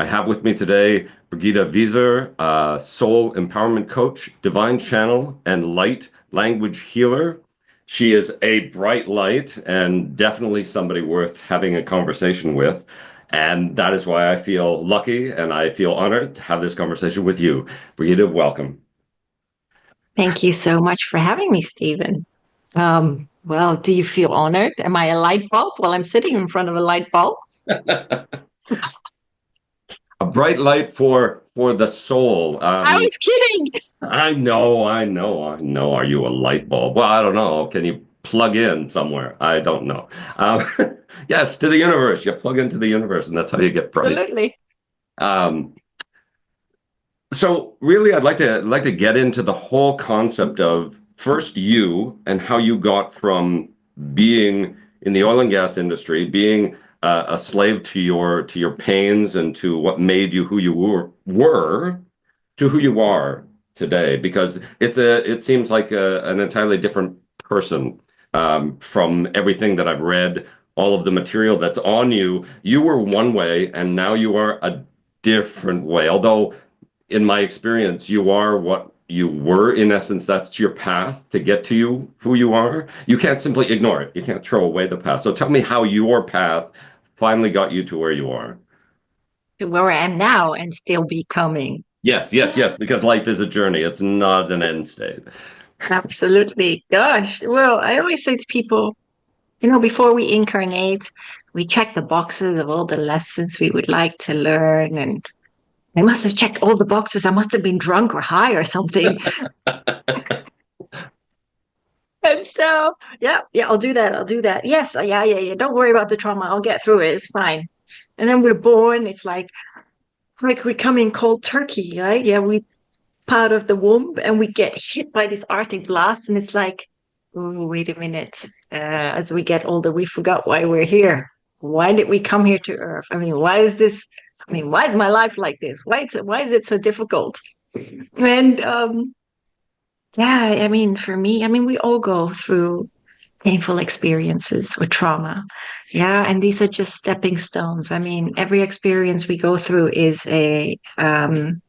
I have with me today Birgitta Visser, soul empowerment coach, divine channel, and light language healer. She is a bright light and definitely somebody worth having a conversation with. And that is why I feel lucky and I feel honored to have this conversation with you. Birgitta, welcome. Thank you so much for having me, Stephen. Well, do you feel honored? Am I a light bulb? Well, I'm sitting in front of a light bulb. A bright light for the soul. I was kidding. I know. Are you a light bulb? Well, I don't know. Can you plug in somewhere? I don't know. Um, yes, to the universe. You plug into the universe, and that's how you get bright. Absolutely. Um, so really, I'd like to get into the whole concept of first you and how you got from being in the oil and gas industry, being a slave to your pains and to what made you who you were to who you are today, because it seems like an entirely different person from everything that I've read, all of the material that's on you. You were one way, and now you are a different way. Although, in my experience, you are what you were. In essence, that's your path to get to you who you are. You can't simply ignore it. You can't throw away the past. So tell me how your path finally got you to where you are. To where I am now and still becoming. Yes, because life is a journey. It's not an end state. Absolutely. Gosh. Well, I always say to people, before we incarnate, we check the boxes of all the lessons we would like to learn. And I must have checked all the boxes. I must have been drunk or high or something. And so, yeah, I'll do that. I'll do that. Yes, yeah. Don't worry about the trauma. I'll get through it. It's fine. And then we're born. It's like we come in cold turkey, right? Yeah, we out of the womb and we get hit by this Arctic blast, and it's like, oh, wait a minute. As we get older, we forgot why we're here. Why did we come here to Earth? I mean, why is this? I mean, why is my life like this? Why is it so difficult? And yeah, I mean, for me, I mean, we all go through painful experiences with trauma. Yeah, and these are just stepping stones. I mean, every experience we go through is an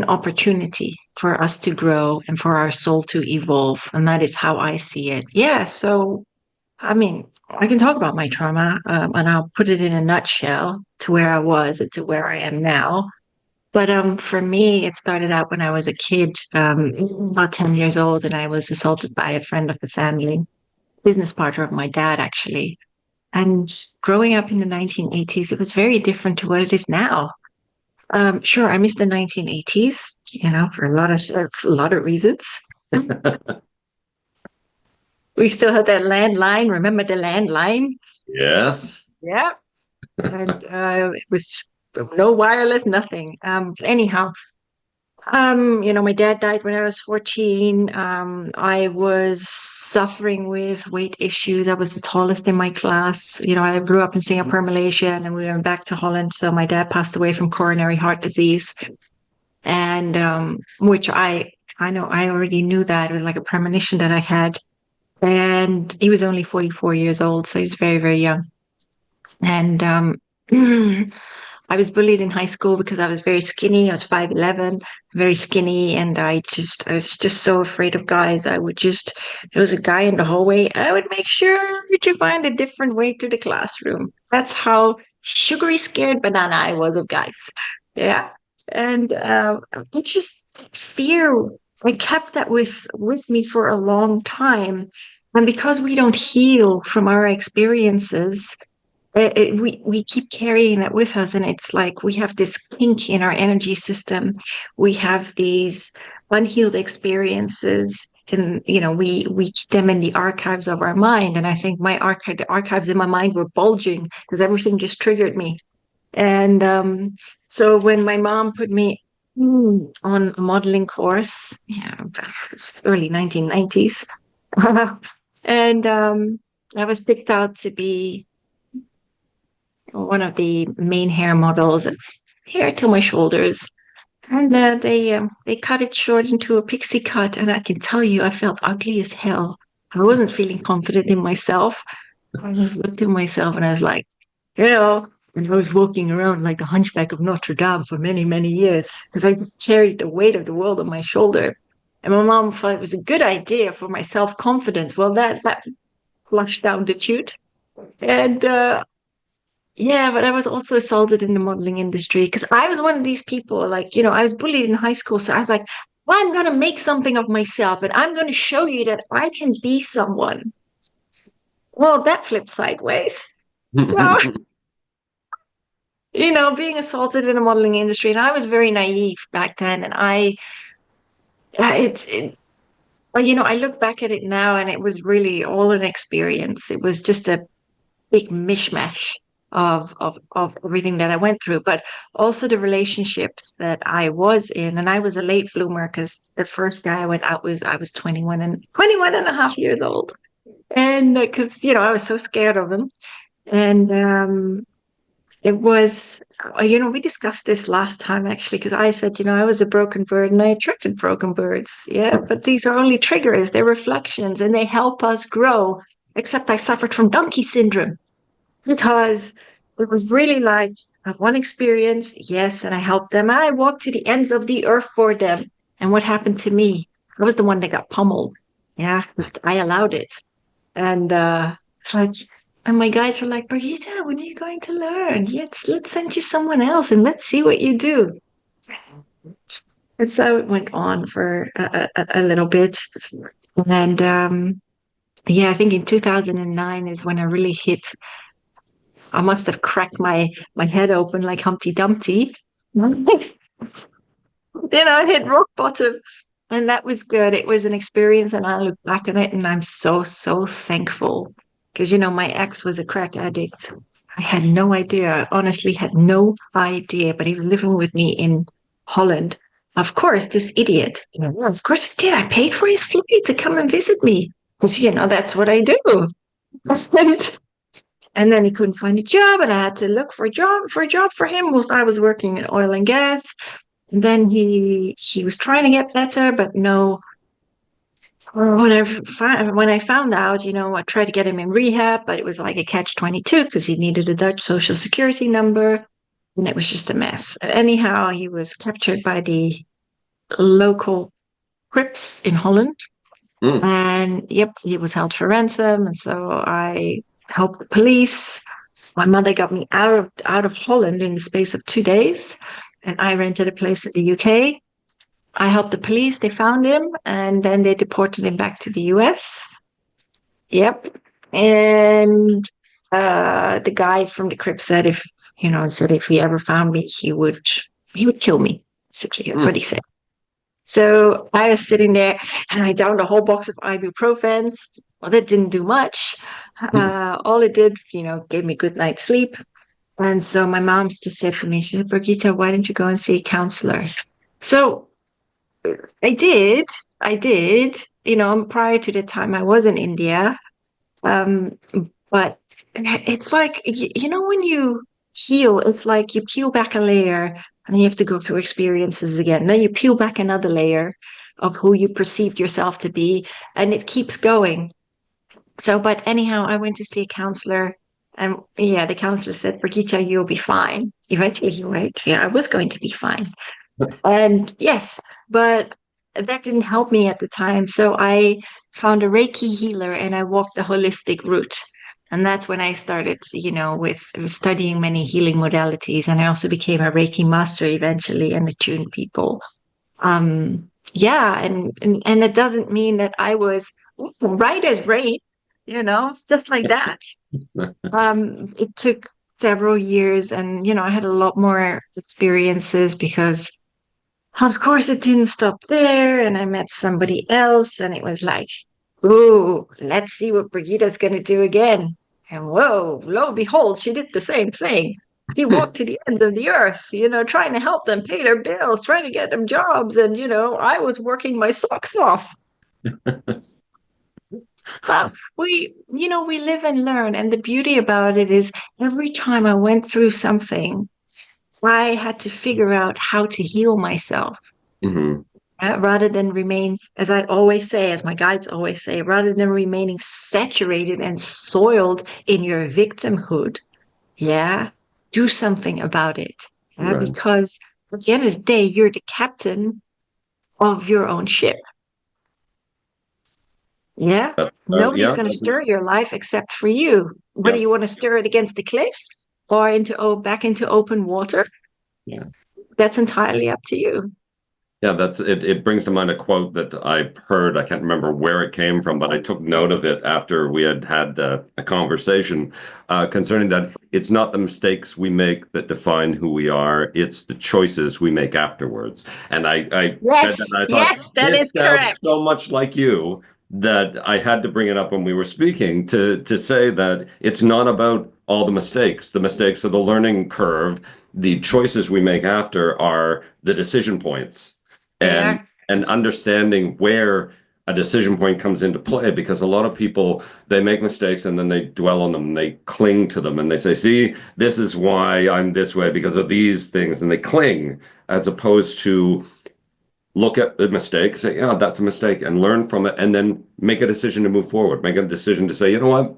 opportunity for us to grow and for our soul to evolve. And that is how I see it. Yeah. So, I mean, I can talk about my trauma and I'll put it in a nutshell to where I was and to where I am now. But for me, it started out when I was a kid, about 10 years old, and I was assaulted by a friend of the family, business partner of my dad, actually. And growing up in the 1980s, it was very different to what it is now. Sure, I miss the 1980s, for a lot of reasons. We still had that landline. Remember the landline? Yes. Yeah. And it was no wireless, nothing. Anyhow, my dad died when I was 14. I was suffering with weight issues. I was the tallest in my class. I grew up in Singapore, Malaysia, and then we went back to Holland. So my dad passed away from coronary heart disease, and which I already knew that. It was like a premonition that I had. And he was only 44 years old, so he's very, very young. And I was bullied in high school because I was very skinny. I was 5'11", very skinny, and I was just so afraid of guys. There was a guy in the hallway, I would make sure to find a different way to the classroom. That's how sugary scared banana I was of guys. Yeah. And it just fear, I kept that with me for a long time. And because we don't heal from our experiences, we keep carrying that with us, and it's like we have this kink in our energy system. We have these unhealed experiences, and we keep them in the archives of our mind. And I think the archives in my mind were bulging because everything just triggered me. And so when my mom put me on a modeling course, yeah, it's early 1990s, and I was picked out to be one of the main hair models, and hair to my shoulders. And they cut it short into a pixie cut, and I can tell you, I felt ugly as hell. I wasn't feeling confident in myself. I just looked at myself and I was like, you know, And I was walking around like the hunchback of Notre Dame for many, many years because I just carried the weight of the world on my shoulder. And my mom thought it was a good idea for my self-confidence. Well, that flushed down the chute. And yeah, but I was also assaulted in the modeling industry because I was one of these people, like, I was bullied in high school. So I was like, well, I'm going to make something of myself and I'm going to show you that I can be someone. Well, that flipped sideways. So, being assaulted in the modeling industry, and I was very naive back then. And I look back at it now and it was really all an experience. It was just a big mishmash of everything that I went through, but also the relationships that I was in. And I was a late bloomer because the first guy I went out with, I was 21 and a half years old. And because, I was so scared of him. And it was, we discussed this last time actually, because I said, I was a broken bird and I attracted broken birds. Yeah, but these are only triggers, they're reflections and they help us grow. Except I suffered from donkey syndrome because it was really like I have one experience, yes, and I helped them. I walked to the ends of the earth for them. And what happened to me? I was the one that got pummeled. Yeah, I allowed it. And it's like, and my guys were like, Birgitta, when are you going to learn? Let's send you someone else and let's see what you do. And so it went on for a little bit. And yeah, I think in 2009 is when I really hit. I must have cracked my head open like Humpty Dumpty. I hit rock bottom. And that was good. It was an experience, and I look back on it and I'm so, so thankful. Because, my ex was a crack addict. I had no idea. I honestly had no idea. But he was living with me in Holland. Of course, this idiot. Of course I did. I paid for his flight to come and visit me. Because, that's what I do. And then he couldn't find a job, and I had to look for a job for him whilst I was working in oil and gas. And then he was trying to get better, but no. When I found out, I tried to get him in rehab, but it was like a catch-22 because he needed a Dutch social security number, and it was just a mess. Anyhow, he was captured by the local Crips in Holland, and yep, he was held for ransom. And so I helped the police. My mother got me out of Holland in the space of 2 days, and I rented a place in the UK. I helped the police, they found him, and then they deported him back to the US. Yep. And the guy from the Crip said if he ever found me, he would kill me. Basically, that's what he said. So I was sitting there and I downed a whole box of ibuprofens. Well, that didn't do much. All it did, gave me good night's sleep. And so my mom's just said to me, she said, Birgitta, why don't you go and see a counselor? So I did. Prior to the time I was in India. But it's like, when you heal, it's like you peel back a layer and then you have to go through experiences again. Then you peel back another layer of who you perceived yourself to be, and it keeps going. So, but anyhow, I went to see a counselor, and yeah, the counselor said, Birgitta, you'll be fine. Eventually, right? Yeah, I was going to be fine. And yes, but that didn't help me at the time. So I found a Reiki healer and I walked the holistic route. And that's when I started, with studying many healing modalities. And I also became a Reiki master eventually and attuned people. Yeah, and it doesn't mean that I was right as rain, just like that. It took several years, and I had a lot more experiences because of course it didn't stop there, and I met somebody else and it was like, ooh, let's see what Brigitta's gonna do again. And whoa, lo and behold, she did the same thing. She walked to the ends of the earth, trying to help them pay their bills, trying to get them jobs, and I was working my socks off. But we live and learn, and the beauty about it is every time I went through something, I had to figure out how to heal myself. Rather than remain, as I always say, as my guides always say, rather than remaining saturated and soiled in your victimhood. Yeah. do something about it. Right. Because at the end of the day, you're the captain of your own ship. Yeah. Nobody's Yeah. going to stir your life except for you. Whether Yeah. you want to stir it against the cliffs or back into open water, Yeah. that's entirely up to you. Yeah, that's it. It brings to mind a quote that I've heard. I can't remember where it came from, but I took note of it after we had had a conversation concerning that it's not the mistakes we make that define who we are, it's the choices we make afterwards. And I read that Yes, and I thought, yes, that this is sounds correct. so much like you that I had to bring it up when we were speaking to say that it's not about all the mistakes. The mistakes are the learning curve. The choices we make after are the decision points They and are. understanding where a decision point comes into play, because a lot of people, they make mistakes and then they dwell on them and they cling to them and they say, see, this is why I'm this way because of these things, and they cling, as opposed to look at the mistake, say, yeah, that's a mistake, and learn from it, and then make a decision to move forward, make a decision to say, you know what,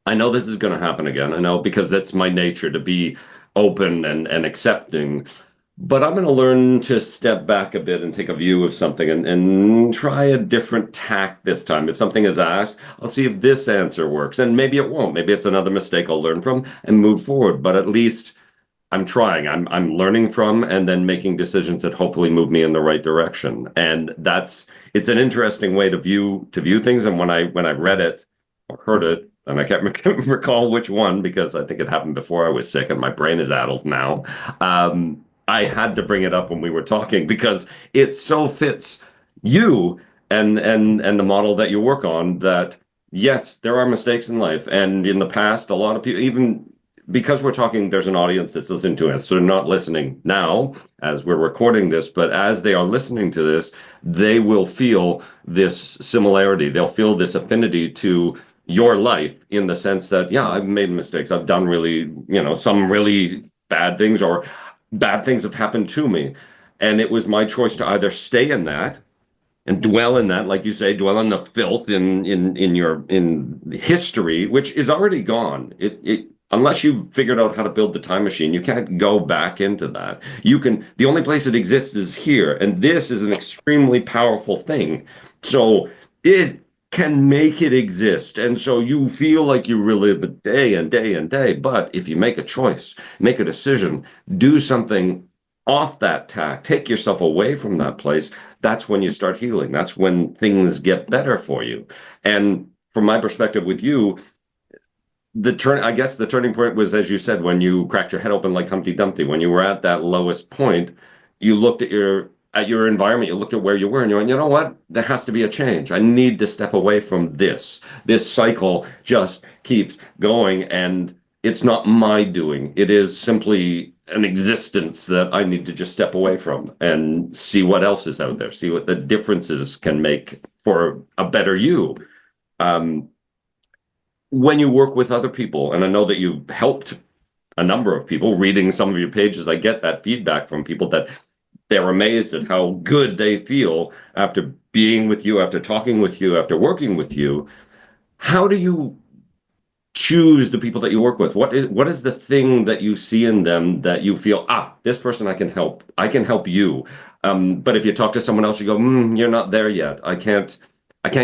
I know this is going to happen again. I know, because that's my nature, to be open and accepting. But I'm going to learn to step back a bit and take a view of something and try a different tack this time. If something is asked, I'll see if this answer works. And maybe it won't. Maybe it's another mistake I'll learn from and move forward. But at least I'm trying. I'm learning from and then making decisions that hopefully move me in the right direction. And it's an interesting way to view things. And when I read it or heard it, and I can't recall which one because I think it happened before I was sick and my brain is addled now. I had to bring it up when we were talking because it so fits you and the model that you work on, that yes, there are mistakes in life. And in the past, a lot of people, even because we're talking, there's an audience that's listening to us. So they're not listening now as we're recording this, but as they are listening to this, they will feel this similarity. They'll feel this affinity to your life, in the sense that, yeah, I've made mistakes. I've done really, some really bad things, or bad things have happened to me. And it was my choice to either stay in that and dwell in that, like you say, dwell in the filth in history, which is already gone. It unless you figured out how to build the time machine, you can't go back into that. The only place it exists is here, and this is an extremely powerful thing. So it can make it exist. And so you feel like you relive it day and day and day. But if you make a choice, make a decision, do something off that tack, take yourself away from that place, that's when you start healing. That's when things get better for you. And from my perspective with you, I guess the turning point was, as you said, when you cracked your head open like Humpty Dumpty, when you were at that lowest point, you looked at your environment, you looked at where you were, and you went, you know what? There has to be a change. I need to step away from this. This cycle just keeps going, and it's not my doing. It is simply an existence that I need to just step away from and see what else is out there, see what the differences can make for a better you. Um, when you work with other people, and I know that you've helped a number of people, reading some of your pages, I get that feedback from people that they're amazed at how good they feel after being with you, after talking with you, after working with you. How do you choose the people that you work with? What is the thing that you see in them that you feel, this person I can help you. But if you talk to someone else, you go, you're not there yet. I can't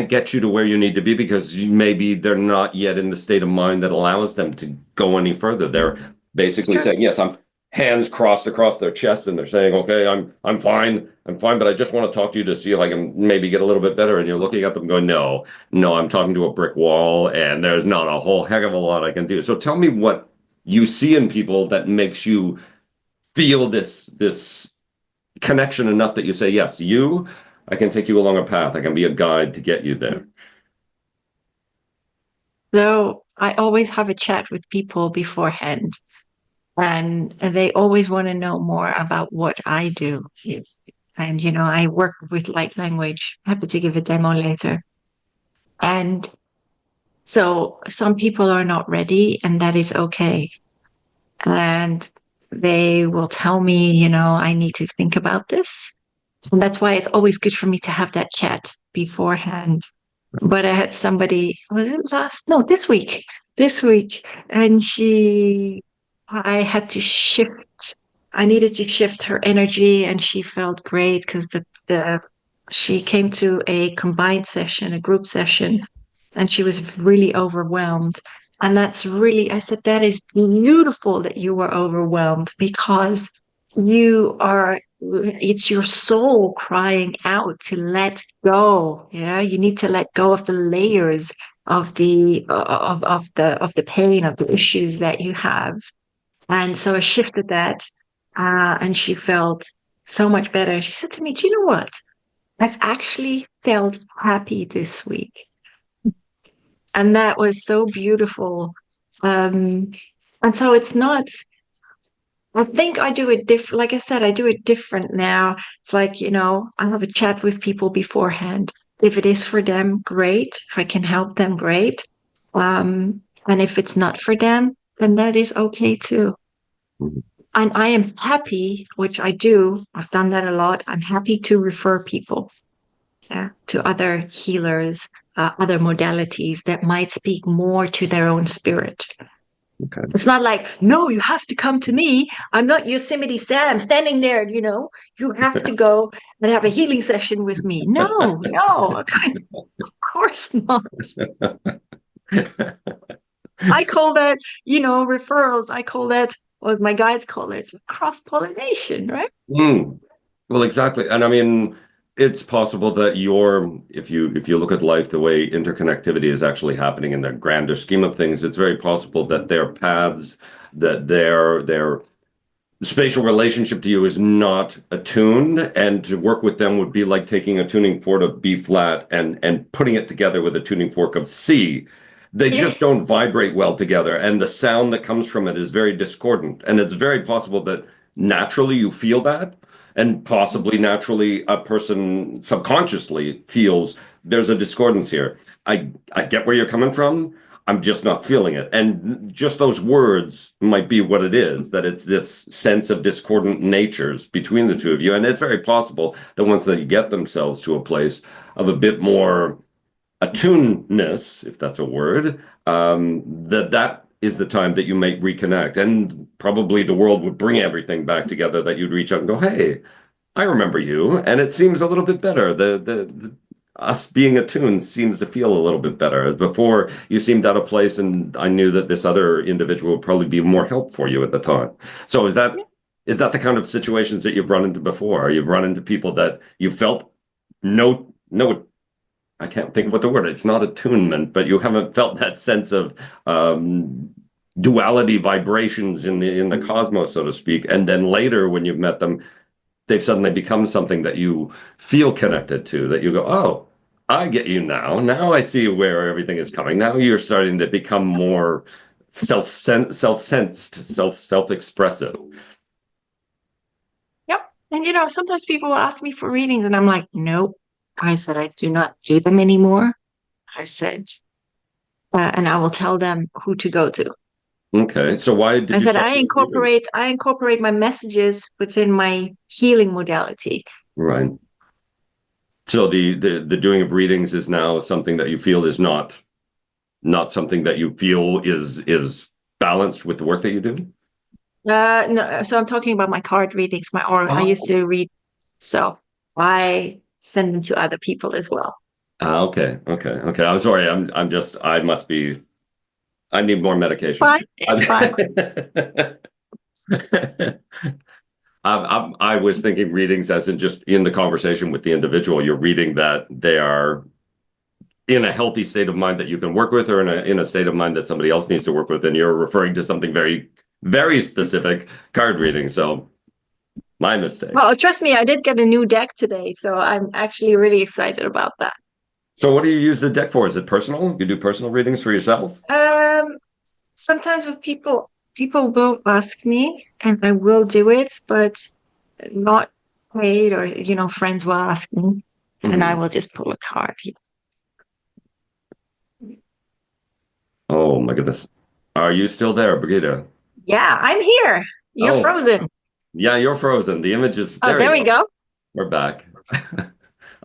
get you to where you need to be because maybe they're not yet in the state of mind that allows them to go any further. They're basically Sure. saying, yes, I'm hands crossed across their chest, and they're saying, okay, I'm fine, but I just want to talk to you to see if I can maybe get a little bit better. And you're looking at them going, no, no, I'm talking to a brick wall, and there's not a whole heck of a lot I can do. So tell me what you see in people that makes you feel this connection enough that you say, yes, I can take you along a path. I can be a guide to get you there. So I always have a chat with people beforehand, and they always want to know more about what I do. And, I work with light language. Happy to give a demo later. And so some people are not ready, and that is okay. And they will tell me, I need to think about this. And that's why it's always good for me to have that chat beforehand. But I had somebody, was it last? No, this week, and she I had to shift. I needed to shift her energy, and she felt great because the she came to a combined session, a group session, and she was really overwhelmed. And that's really, I said, that is beautiful that you were overwhelmed because it's your soul crying out to let go. Yeah, you need to let go of the layers of the pain, of the issues that you have. And so I shifted that, and she felt so much better. She said to me, "Do you know what? I've actually felt happy this week." And that was so beautiful. Um, and so it's not, I think I do it different. Like I said, I do it different now. It's like, I have a chat with people beforehand. If it is for them, great. If I can help them, great. And if it's not for them, then that is okay too. Mhm. And I am happy, which I do. I've done that a lot. I'm happy to refer people, yeah, to other healers, other modalities that might speak more to their own spirit. Okay. It's not like, no, you have to come to me. I'm not Yosemite Sam standing there, you have to go and have a healing session with me. No, no, of course not. I call that, referrals. I call that, or as my guides call it, cross pollination, right? Mm. Well, exactly. And I mean, it's possible that if you look at life the way interconnectivity is actually happening in the grander scheme of things, it's very possible that their paths, that their spatial relationship to you is not attuned, and to work with them would be like taking a tuning fork of B flat and putting it together with a tuning fork of C. They Yeah. just don't vibrate well together, and the sound that comes from it is very discordant. And it's very possible that naturally you feel that, and possibly naturally a person subconsciously feels there's a discordance here. I get where you're coming from. I'm just not feeling it. And just those words might be what it is, that it's this sense of discordant natures between the two of you. And it's very possible that once they get themselves to a place of a bit more attunedness, if that's a word, that is the time that you might reconnect. And probably the world would bring everything back together, that you'd reach out and go, hey, I remember you, and it seems a little bit better. The us being attuned seems to feel a little bit better. As before, you seemed out of place, and I knew that this other individual would probably be more help for you at the time. So is that the kind of situations that you've run into before? Or you've run into people that you felt no, I can't think of what the word. It's not attunement, but you haven't felt that sense of duality vibrations in the cosmos, so to speak. And then later, when you've met them, they've suddenly become something that you feel connected to, that you go, oh, I get you now. Now I see where everything is coming. Now you're starting to become more self-sensed, self-expressive. Yep. And sometimes people will ask me for readings, and I'm like, nope. I said, I do not do them anymore. I said, and I will tell them who to go to. Okay. So why I did you said, stop I doing readings? incorporate, I incorporate my messages within my healing modality. Right. So the doing of readings is now something that you feel is not something that you feel is balanced with the work that you do? No, so I'm talking about my card readings, my aura. I used Oh. to read, so I send them to other people as well. Okay. Okay. Okay. I'm sorry. I need more medication. Fine, it's fine. I was thinking readings as in just in the conversation with the individual. You're reading that they are in a healthy state of mind that you can work with, or in a state of mind that somebody else needs to work with, and you're referring to something very, very specific, card reading. So my mistake. Well, trust me, I did get a new deck today, so I'm actually really excited about that. So what do you use the deck for? Is it personal? You do personal readings for yourself? Um, Sometimes with people will ask me, and I will do it, but not paid, or friends will ask me, and I Mhm. will just pull a card. Oh my goodness. Are you still there, Brigitte? Yeah, I'm here. You're Oh, frozen. yeah, you're frozen. The image is Oh, there there you we go. go. We're back.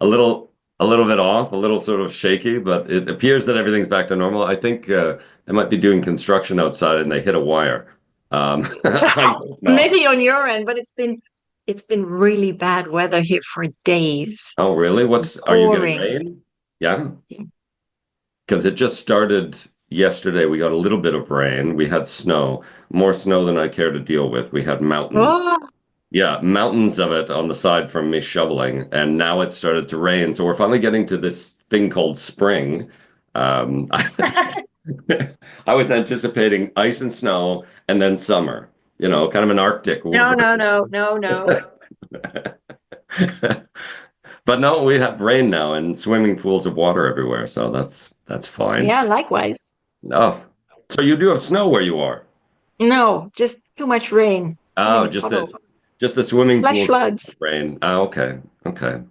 A little bit off, a little sort of shaky, but it appears that everything's back to normal. I think they might be doing construction outside and they hit a wire. I hope not. Maybe on your end, but it's been really bad weather here for days. Oh, really? Are you getting Pouring. rain? Yeah. Because it just started yesterday. We got a little bit of rain. We had snow, more snow than I care to deal with. We had mountains. Oh, Yeah, mountains of it on the side from me shoveling. And now it's started to rain. So we're finally getting to this thing called spring. I, I was anticipating ice and snow and then summer, kind of an Arctic no, no, version. no, no, no. But no, we have rain now and swimming pools of water everywhere, so that's fine. Yeah, likewise. Oh, so you do have snow where you are? No, just too much rain, too Oh, many just the puddles, just the swimming flash pools floods. of rain. Oh, okay, okay.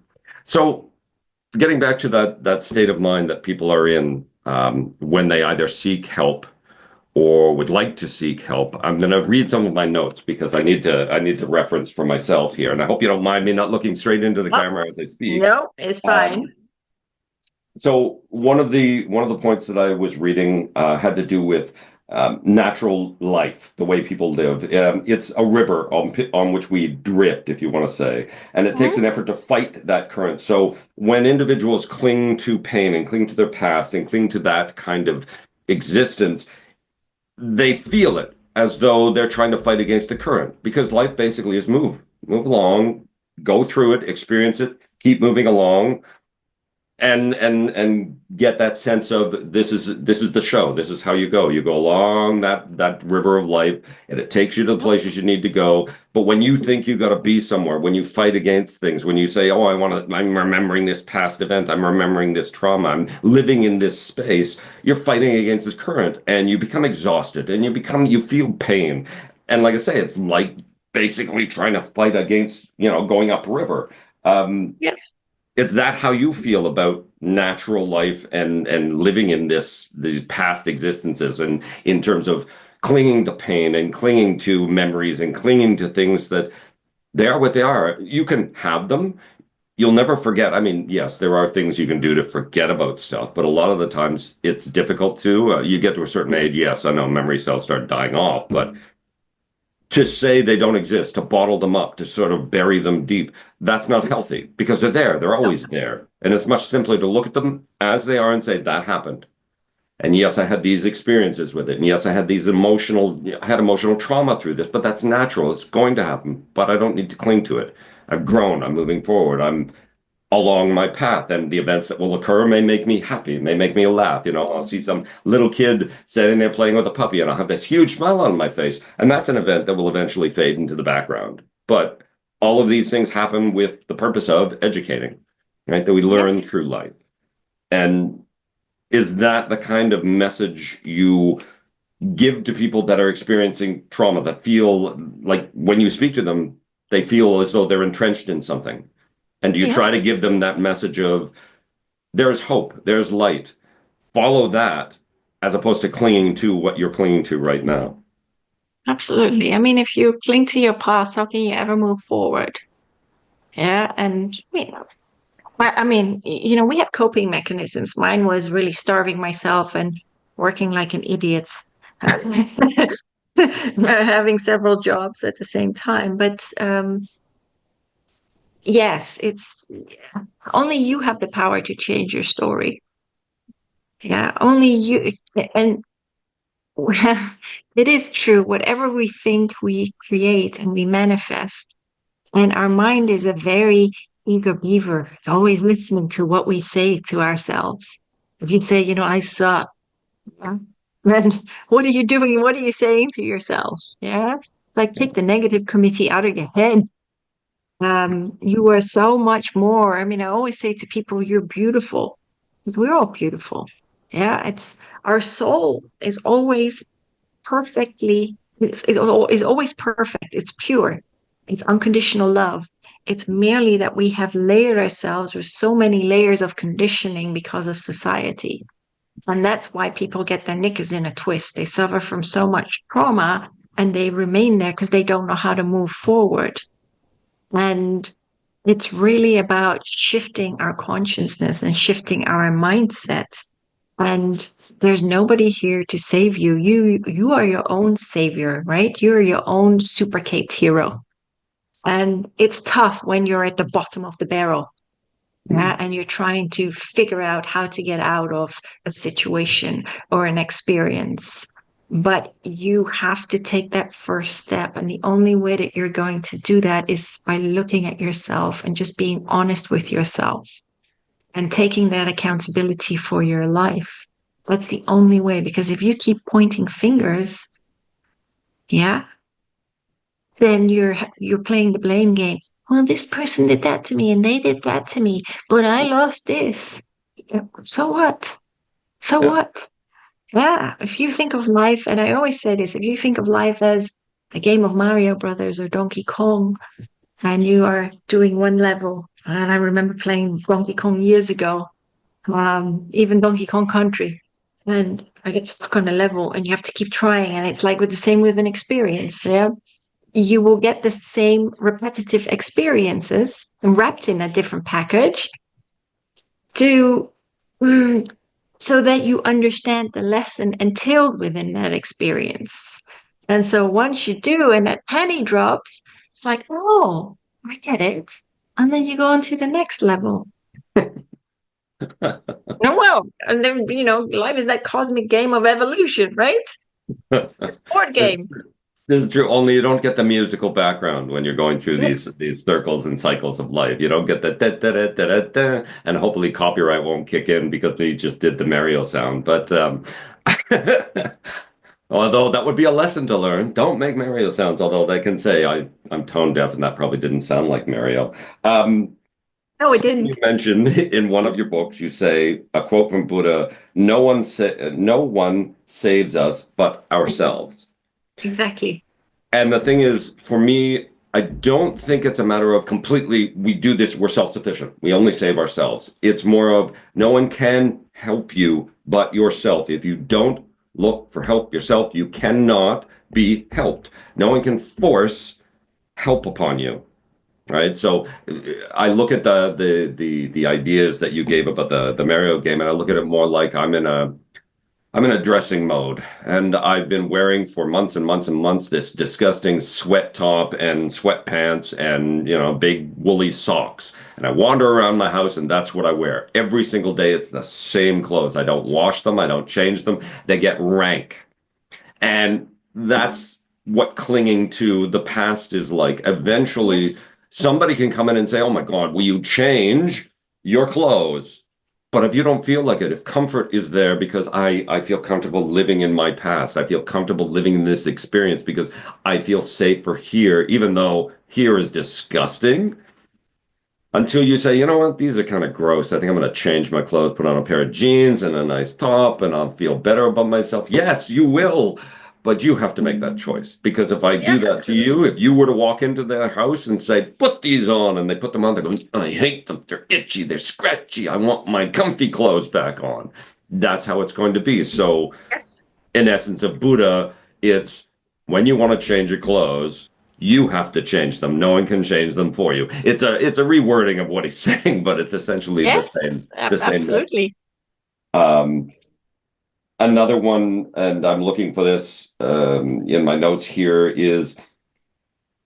So getting back to that state of mind that people are in when they either seek help or would like to seek help, I'm going to read some of my notes because I need to reference for myself here, and I hope you don't mind me not looking straight into the Oh, camera as I speak. no, it's fine. Um, So one of the points that I was reading had to do with natural life, the way people live. It's a river on which we drift, if you want to say, and it takes Mhm. an effort to fight that current. So when individuals cling to pain and cling to their past and cling to that kind of existence, they feel it as though they're trying to fight against the current because life basically is move along, go through it, experience it, keep moving along and get that sense of this is the show. This is how you go along that river of life, and it takes you to the Yep. places you need to go. But when you think you got to be somewhere, when you fight against things, when you say, oh, I'm remembering this past event, I'm remembering this trauma, I'm living in this space, you're fighting against this current and you become exhausted and you feel pain. And like I say, it's like basically trying to fight against going upriver. Yes. Is that how you feel about natural life and living in these past existences, and in terms of clinging to pain and clinging to memories and clinging to things that they are what they are? You can have them. You'll never forget. I mean, yes, there are things you can do to forget about stuff, but a lot of the times it's difficult to. You get to a certain age, yes, I know memory cells start dying off, but to say they don't exist, to bottle them up, to sort of bury them deep, that's not healthy because they're there. They're No. always there. And it's much simpler to look at them as they are and say, that happened. And yes, I had these experiences with it. And yes, I had emotional trauma through this, but that's natural. It's going to happen, but I don't need to cling to it. I've grown. I'm moving forward. I'm along my path, and the events that will occur may make me happy, may make me laugh. I'll see some little kid sitting there playing with a puppy and I'll have this huge smile on my face, and that's an event that will eventually fade into the background. But all of these things happen with the purpose of educating, right? That we learn Yes. through life. And is that the kind of message you give to people that are experiencing trauma, that feel like when you speak to them, they feel as though they're entrenched in something? And do you try to Yes. give them that message of there's hope, there's light, follow that, as opposed to clinging to what you're clinging to right now? Absolutely. I mean, if you cling to your past, how can you ever move forward? Yeah. And we have coping mechanisms. Mine was really starving myself and working like an idiot, having several jobs at the same time. But yes, it's only you have the power to change your story. Yeah, only you. And it is true. Whatever we think, we create and we manifest. And our mind is a very eager beaver. It's always listening to what we say to ourselves. If you say, I suck, yeah, then what are you doing? What are you saying to yourself? Yeah. It's like kick the negative committee out of your head. You are so much more. I mean, I always say to people, you're beautiful because we're all beautiful. Yeah. It's our soul is always is always perfect. It's pure. It's unconditional love. It's merely that we have layered ourselves with so many layers of conditioning because of society. And that's why people get their knickers in a twist. They suffer from so much trauma and they remain there because they don't know how to move forward. And it's really about shifting our consciousness and shifting our mindset And there's nobody here to save you. You are your own savior, right? You're your own super caped hero. And it's tough when you're at the bottom of the barrel. Yeah, and you're trying to figure out how to get out of a situation or an experience. But you have to take that first step. And the only way that you're going to do that is by looking at yourself and just being honest with yourself and taking that accountability for your life. That's the only way. Because if you keep pointing fingers, yeah, then you're playing the blame game. Well, this person did that to me and they did that to me, but I lost this. Yeah, so what? So Yeah. what? Yeah, if you think of life, and I always say this, if you think of life as a game of Mario Brothers or Donkey Kong, and you are doing one level, and I remember playing Donkey Kong years ago, even Donkey Kong Country, and I get stuck on a level, and you have to keep trying, and it's like with the same with an experience, yeah. You will get the same repetitive experiences wrapped in a different package to so that you understand the lesson entailed within that experience. And so once you do, and that penny drops, it's like, oh, I get it. And then you go on to the next level. Oh, well, and then, life is that cosmic game of evolution, right? It's a board This game. this is true. Only you don't get the musical background when you're going through these circles and cycles of life. You don't get the da, da, da, da, da, da, and hopefully copyright won't kick in because we just did the Mario sound. But although that would be a lesson to learn, don't make Mario sounds. Although they can say I'm tone deaf, and that probably didn't sound like Mario. No, it Something you didn't. mentioned in one of your books, you say a quote from Buddha: no one saves us but ourselves." Exactly. And the thing is, for me, I don't think it's a matter of completely, we do this, we're self-sufficient. We only save ourselves. It's more of no one can help you but yourself. If you don't look for help yourself, you cannot be helped. No one can force help upon you. Right. So I look at the ideas that you gave about the Mario game, and I look at it more like I'm in a dressing mode, and I've been wearing for months and months and months this disgusting sweat top and sweatpants and, big woolly socks. And I wander around my house, and that's what I wear. Every single day, it's the same clothes. I don't wash them, I don't change them. They get rank. And that's what clinging to the past is like. Eventually, Yes. somebody can come in and say, "Oh my God, will you change your clothes?" But if you don't feel like it, if comfort is there because I feel comfortable living in my past, I feel comfortable living in this experience because I feel safer here, even though here is disgusting, until you say, you know what, these are kind of gross. I think I'm going to change my clothes, put on a pair of jeans and a nice top, and I'll feel better about myself. Yes, you will. But you have to make that choice. Because if I do Yeah, that to absolutely. you, if you were to walk into their house and say, put these on, and they put them on, they're going, I hate them. They're itchy. They're scratchy. I want my comfy clothes back on. That's how it's going to be. So, Yes. in essence of Buddha, it's when you want to change your clothes, you have to change them. No one can change them for you. It's a rewording of what he's saying, but it's essentially Yes, the same message. absolutely. Um, Another one, and I'm looking for this in my notes here, is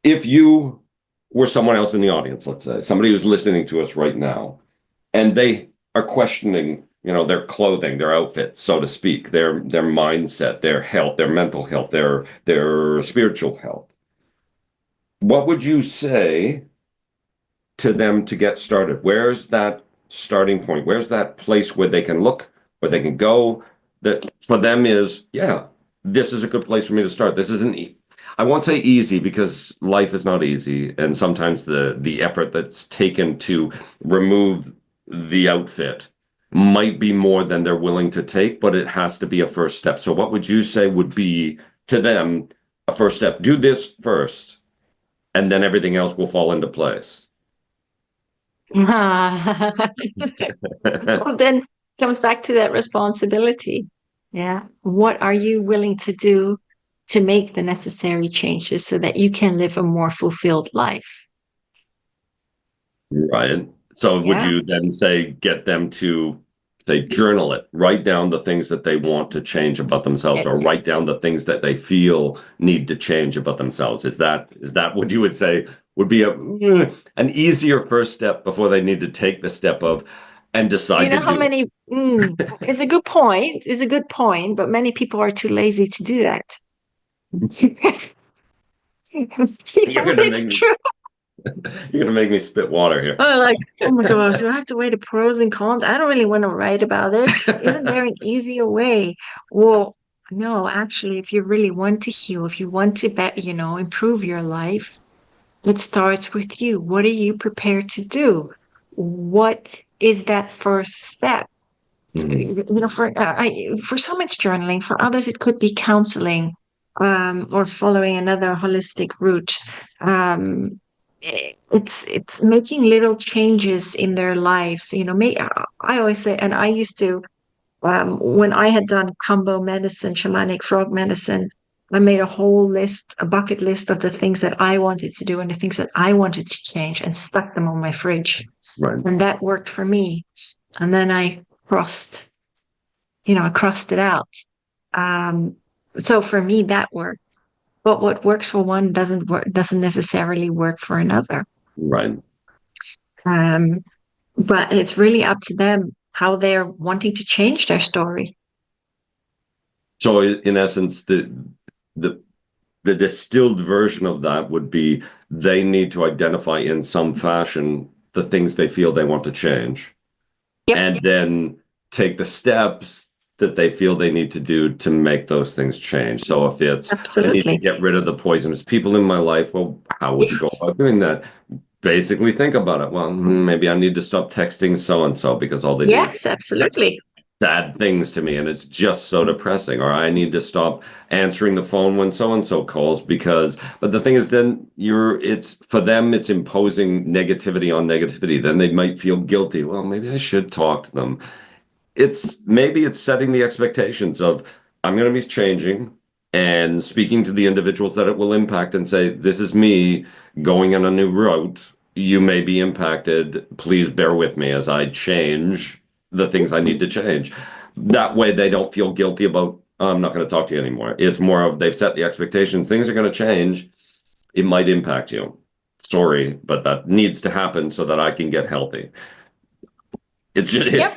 if you were someone else in the audience, let's say somebody who's listening to us right now, and they are questioning, their clothing, their outfit, so to speak, their mindset, their health, their mental health, their spiritual health. What would you say to them to get started? Where's that starting point? Where's that place where they can look, where they can go? That for them is, yeah, this is a good place for me to start. This isn't, I won't say easy because life is not easy, and sometimes the effort that's taken to remove the outfit might be more than they're willing to take, but it has to be a first step. So what would you say would be to them a first step? Do this first, and then everything else will fall into place. Well, then comes back to that responsibility. Yeah. What are you willing to do to make the necessary changes so that you can live a more fulfilled life? Right. So would Yeah. you then say get them to Say journal it, write down the things that they want to change about themselves, or Yes. write down the things that they feel need to change about themselves. Is that what you would say would be an easier first step before they need to take the step of and Do you decide to know how do many? It's a good point. It's a good point, but many people are too lazy to do that. You it? You're know, gonna it's make me true. you're gonna make me spit water Oh, like, oh my here. gosh, do I have to weigh the pros and cons? I don't really want to write about it. Isn't there an easier way? Well, no, actually, if you really want to heal, if you want to improve your life, it starts with you. What are you prepared to do? What is that first step? Mhm. For some it's journaling, for others it could be counseling, or following another holistic route. It's making little changes in their lives. I always say, and I used to, when I had done combo medicine, shamanic frog medicine, I made a whole list, a bucket list of the things that I wanted to do and the things that I wanted to change, and stuck them on my fridge, Right, and that worked for me. And then I crossed it out. Um, so for me, that worked. But what works for one doesn't necessarily work for another. right. Um, but it's really up to them how they're wanting to change their story. So in essence, the the distilled version of that would be they need to identify in some fashion the things they feel they want to change, Yep, and then take the steps that they feel they need to do to make those things change. So if it's, I need to absolutely. get rid of the poisonous people in my life, well, how would you go Yes, about doing that? Basically, think about it. Well, maybe I need to stop texting so and so because all they do is yes, absolutely. sad things to me and it's just so depressing, or I need to stop answering the phone when so and so calls because, but the thing is, then it's for them, it's imposing negativity on negativity. Then they might feel guilty. Well, maybe I should talk to them. It's setting the expectations of, I'm going to be changing and speaking to the individuals that it will impact and say, this is me going on a new route. You may be impacted. Please bear with me as I change the things I need to change. That way they don't feel guilty about, "Oh, I'm not going to talk to you anymore." It's more of, they've set the expectations. Things are going to change. It might impact you. Sorry, but that needs to happen so that I can get healthy. It's just, Yep.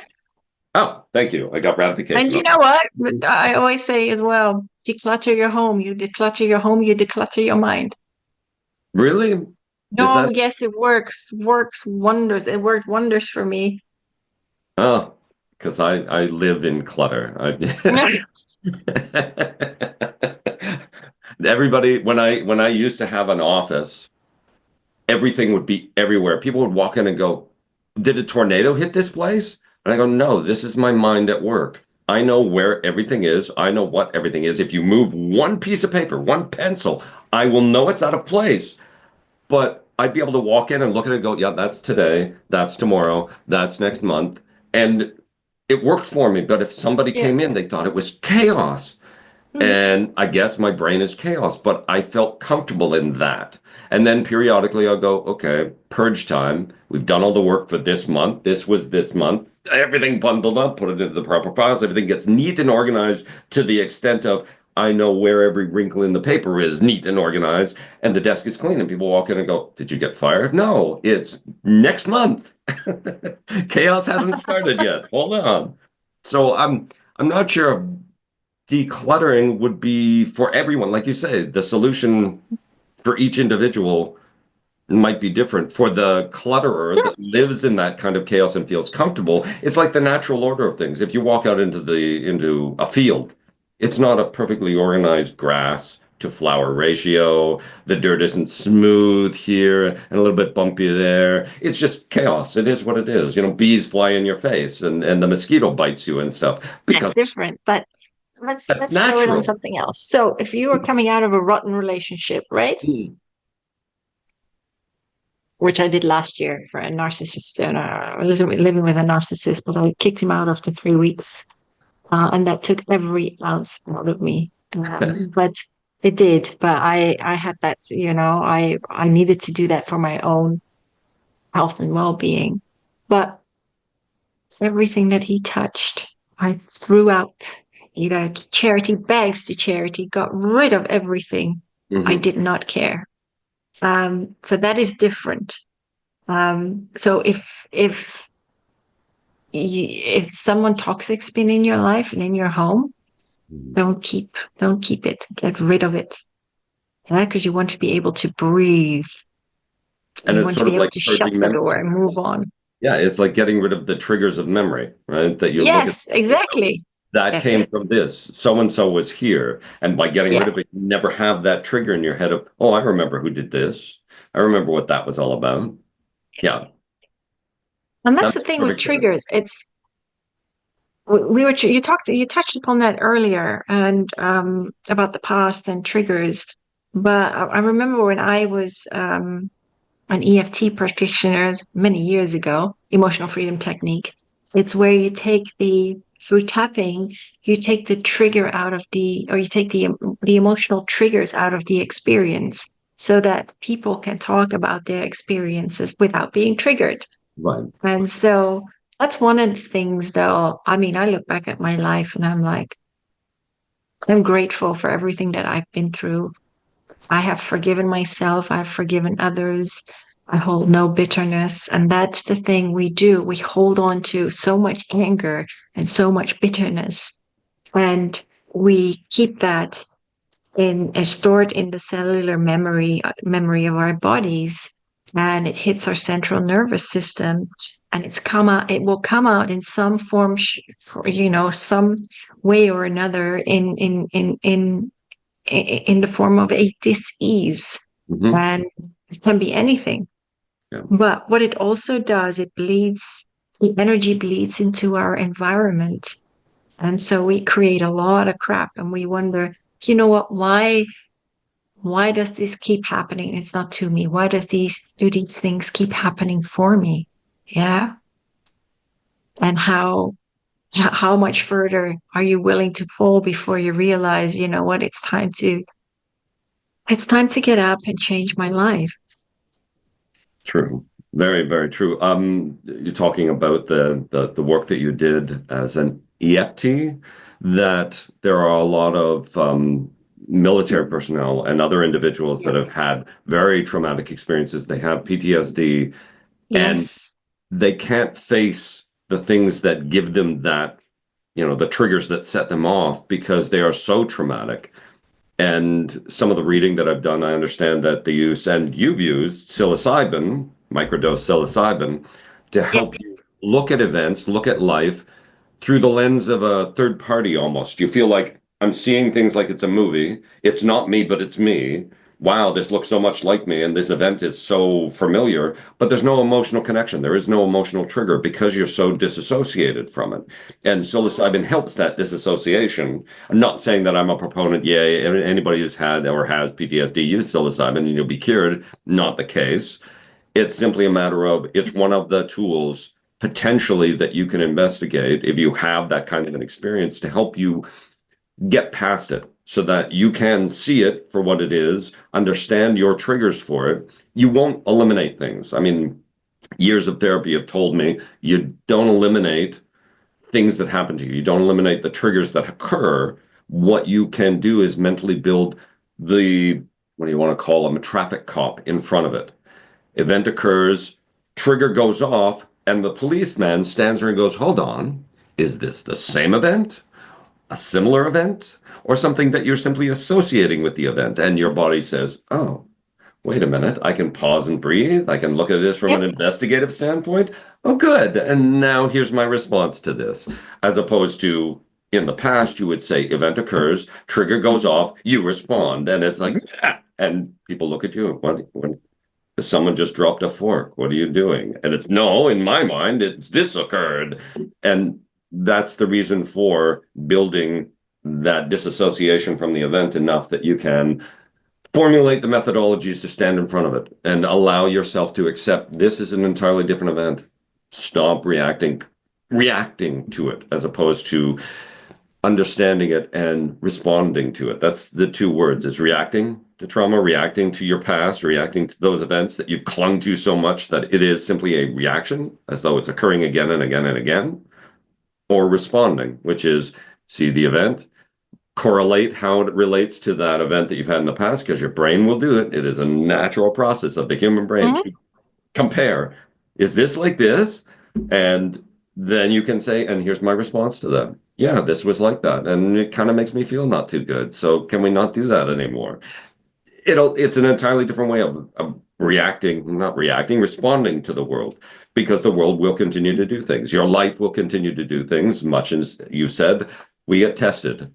oh, thank you. I got And ratification you on know what? I always say as well, declutter your home. You declutter your home, you declutter your mind. Really? Is No, that? yes, it works wonders. It worked wonders for me. Oh, because I live in clutter. Everybody, when I used to have an office, everything would be everywhere. People would walk in and go, "Did a tornado hit this place?" And I go, "No, this is my mind at work. I know where everything is. I know what everything is. If you move one piece of paper, one pencil, I will know it's out of place." But I'd be able to walk in and look at it and go, yeah, that's today, that's tomorrow, that's next month. And it worked for me. But if somebody Yeah. came in, they thought it was chaos. Mm. And I guess my brain is chaos, but I felt comfortable in that. And then periodically I'll go, okay, purge time. We've done all the work for this month. This was this month. Everything bundled up, put it into the proper files. Everything gets neat and organized to the extent of, I know where every wrinkle in the paper is neat and organized, and the desk is clean. And people walk in and go, "Did you get fired?" No, it's next month. Chaos hasn't started yet. Hold on. So I'm not sure if decluttering would be for everyone. Like you say, the solution for each individual might be different. For the clutterer Sure. that lives in that kind of chaos and feels comfortable, it's like the natural order of things. If you walk out into a field, it's not a perfectly organized grass to flower ratio. The dirt isn't smooth here and a little bit bumpy there. It's just chaos. It is what it is. Bees fly in your face and the mosquito bites you and stuff That's because different, but let's that's let's throw it on natural. something else. So if you were coming out of a rotten relationship, right? Mm. Which I did last year for a narcissist, and I was living with a narcissist, but I kicked him out after 3 weeks, and that took every ounce out of me. But it did. But I had that, I needed to do that for my own health and well-being. But everything that he touched. I threw out, charity bags to charity, got rid of everything. I Hmm. did not care. So that is different. So if someone toxic's been in your life and in your home, don't keep it. Get rid of it. Yeah, because you want to be able to breathe. And You it's want to sort be of able like to shut purging the memory. door and move on. Yeah, it's like getting rid of the triggers of memory, right? That you look at, Yes, exactly. that That's came it. from this. So and so was here. And by getting rid Yeah. of it, you never have that trigger in your head of, oh, I remember who did this. I remember what that was all about. Yeah, And that's that the makes thing with perfect sense. triggers. It's we were you touched upon that earlier and about the past and triggers. But I remember when I was an EFT practitioner many years ago, emotional freedom technique. It's where you take through tapping, you take the trigger out of or you take the emotional triggers out of the experience so that people can talk about their experiences without being triggered. Right. And so that's one of the things, though. I mean, I look back at my life and I'm like, I'm grateful for everything that I've been through. I have forgiven myself, I've forgiven others. I hold no bitterness. And that's the thing we do. We hold on to so much anger and so much bitterness. And we keep that stored in the cellular memory of our bodies. And it hits our central nervous system. And it will come out in some form, some way or another in the form of a dis-ease, Hmm. and it can be anything. Yeah, But what it also does, the energy bleeds into our environment. And so we create a lot of crap and we wonder, you know what, why does this keep happening? It's not to me. Why do these things keep happening for me? Yeah. And how much further are you willing to fall before you realize, you know what, it's time to get up and change my life. true. Very, very true. You're talking about the work that you did as an EFT, that there are a lot of military personnel and other individuals that Yeah. have had very traumatic experiences. They have PTSD, and Yes. they can't face the things that give them that, the triggers that set them off because they are so traumatic. And some of the reading that I've done, I understand that they use, and you've used psilocybin, microdose psilocybin, to Yeah. help you look at events, look at life through the lens of a third party almost. You feel like I'm seeing things like it's a movie. It's not me, but it's me. Wow, this looks so much like me, and this event is so familiar, but there's no emotional connection. There is no emotional trigger because you're so disassociated from it. And psilocybin helps that disassociation. I'm not saying that I'm a proponent, yay, anybody who's had or has PTSD use psilocybin and you'll be cured. Not the case. It's simply a matter of it's one of the tools potentially that you can investigate if you have that kind of an experience to help you get past it so that you can see it for what it is, understand your triggers for it. You won't eliminate things. I mean, years of therapy have told me you don't eliminate things that happen to you. You don't eliminate the triggers that occur. What you can do is mentally build the, what do you want to call them, a traffic cop in front of it. Event occurs, trigger goes off, and the policeman stands there and goes, hold on, is this the same event, a similar event, or something that you're simply associating with the event? And your body says, oh, wait a minute, I can pause and breathe. I can look at this from Yep. an investigative standpoint. Oh, good. And now here's my response to this. As opposed to in the past, you would say event occurs, trigger goes off, you respond, and it's like, ah, and people look at you. What, someone just dropped a fork. What are you doing? And it's no, in my mind, it's this occurred. And that's the reason for building that disassociation from the event enough that you can formulate the methodologies to stand in front of it and allow yourself to accept this is an entirely different event. Stop reacting to it as opposed to understanding it and responding to it. That's the two words, is reacting to trauma, reacting to your past, reacting to those events that you've clung to so much that it is simply a reaction as though it's occurring again and again and again, or responding, which is see the event, correlate how it relates to that event that you've had in the past, because your brain will do it. It is a natural process of the human brain Mhm. to compare. Is this like this? And then you can say, and here's my response to that. Yeah, this was like that. And it kind of makes me feel not too good. So can we not do that anymore? It's an entirely different way of reacting, not reacting, responding to the world, because the world will continue to do things. Your life will continue to do things, much as you said, we get tested.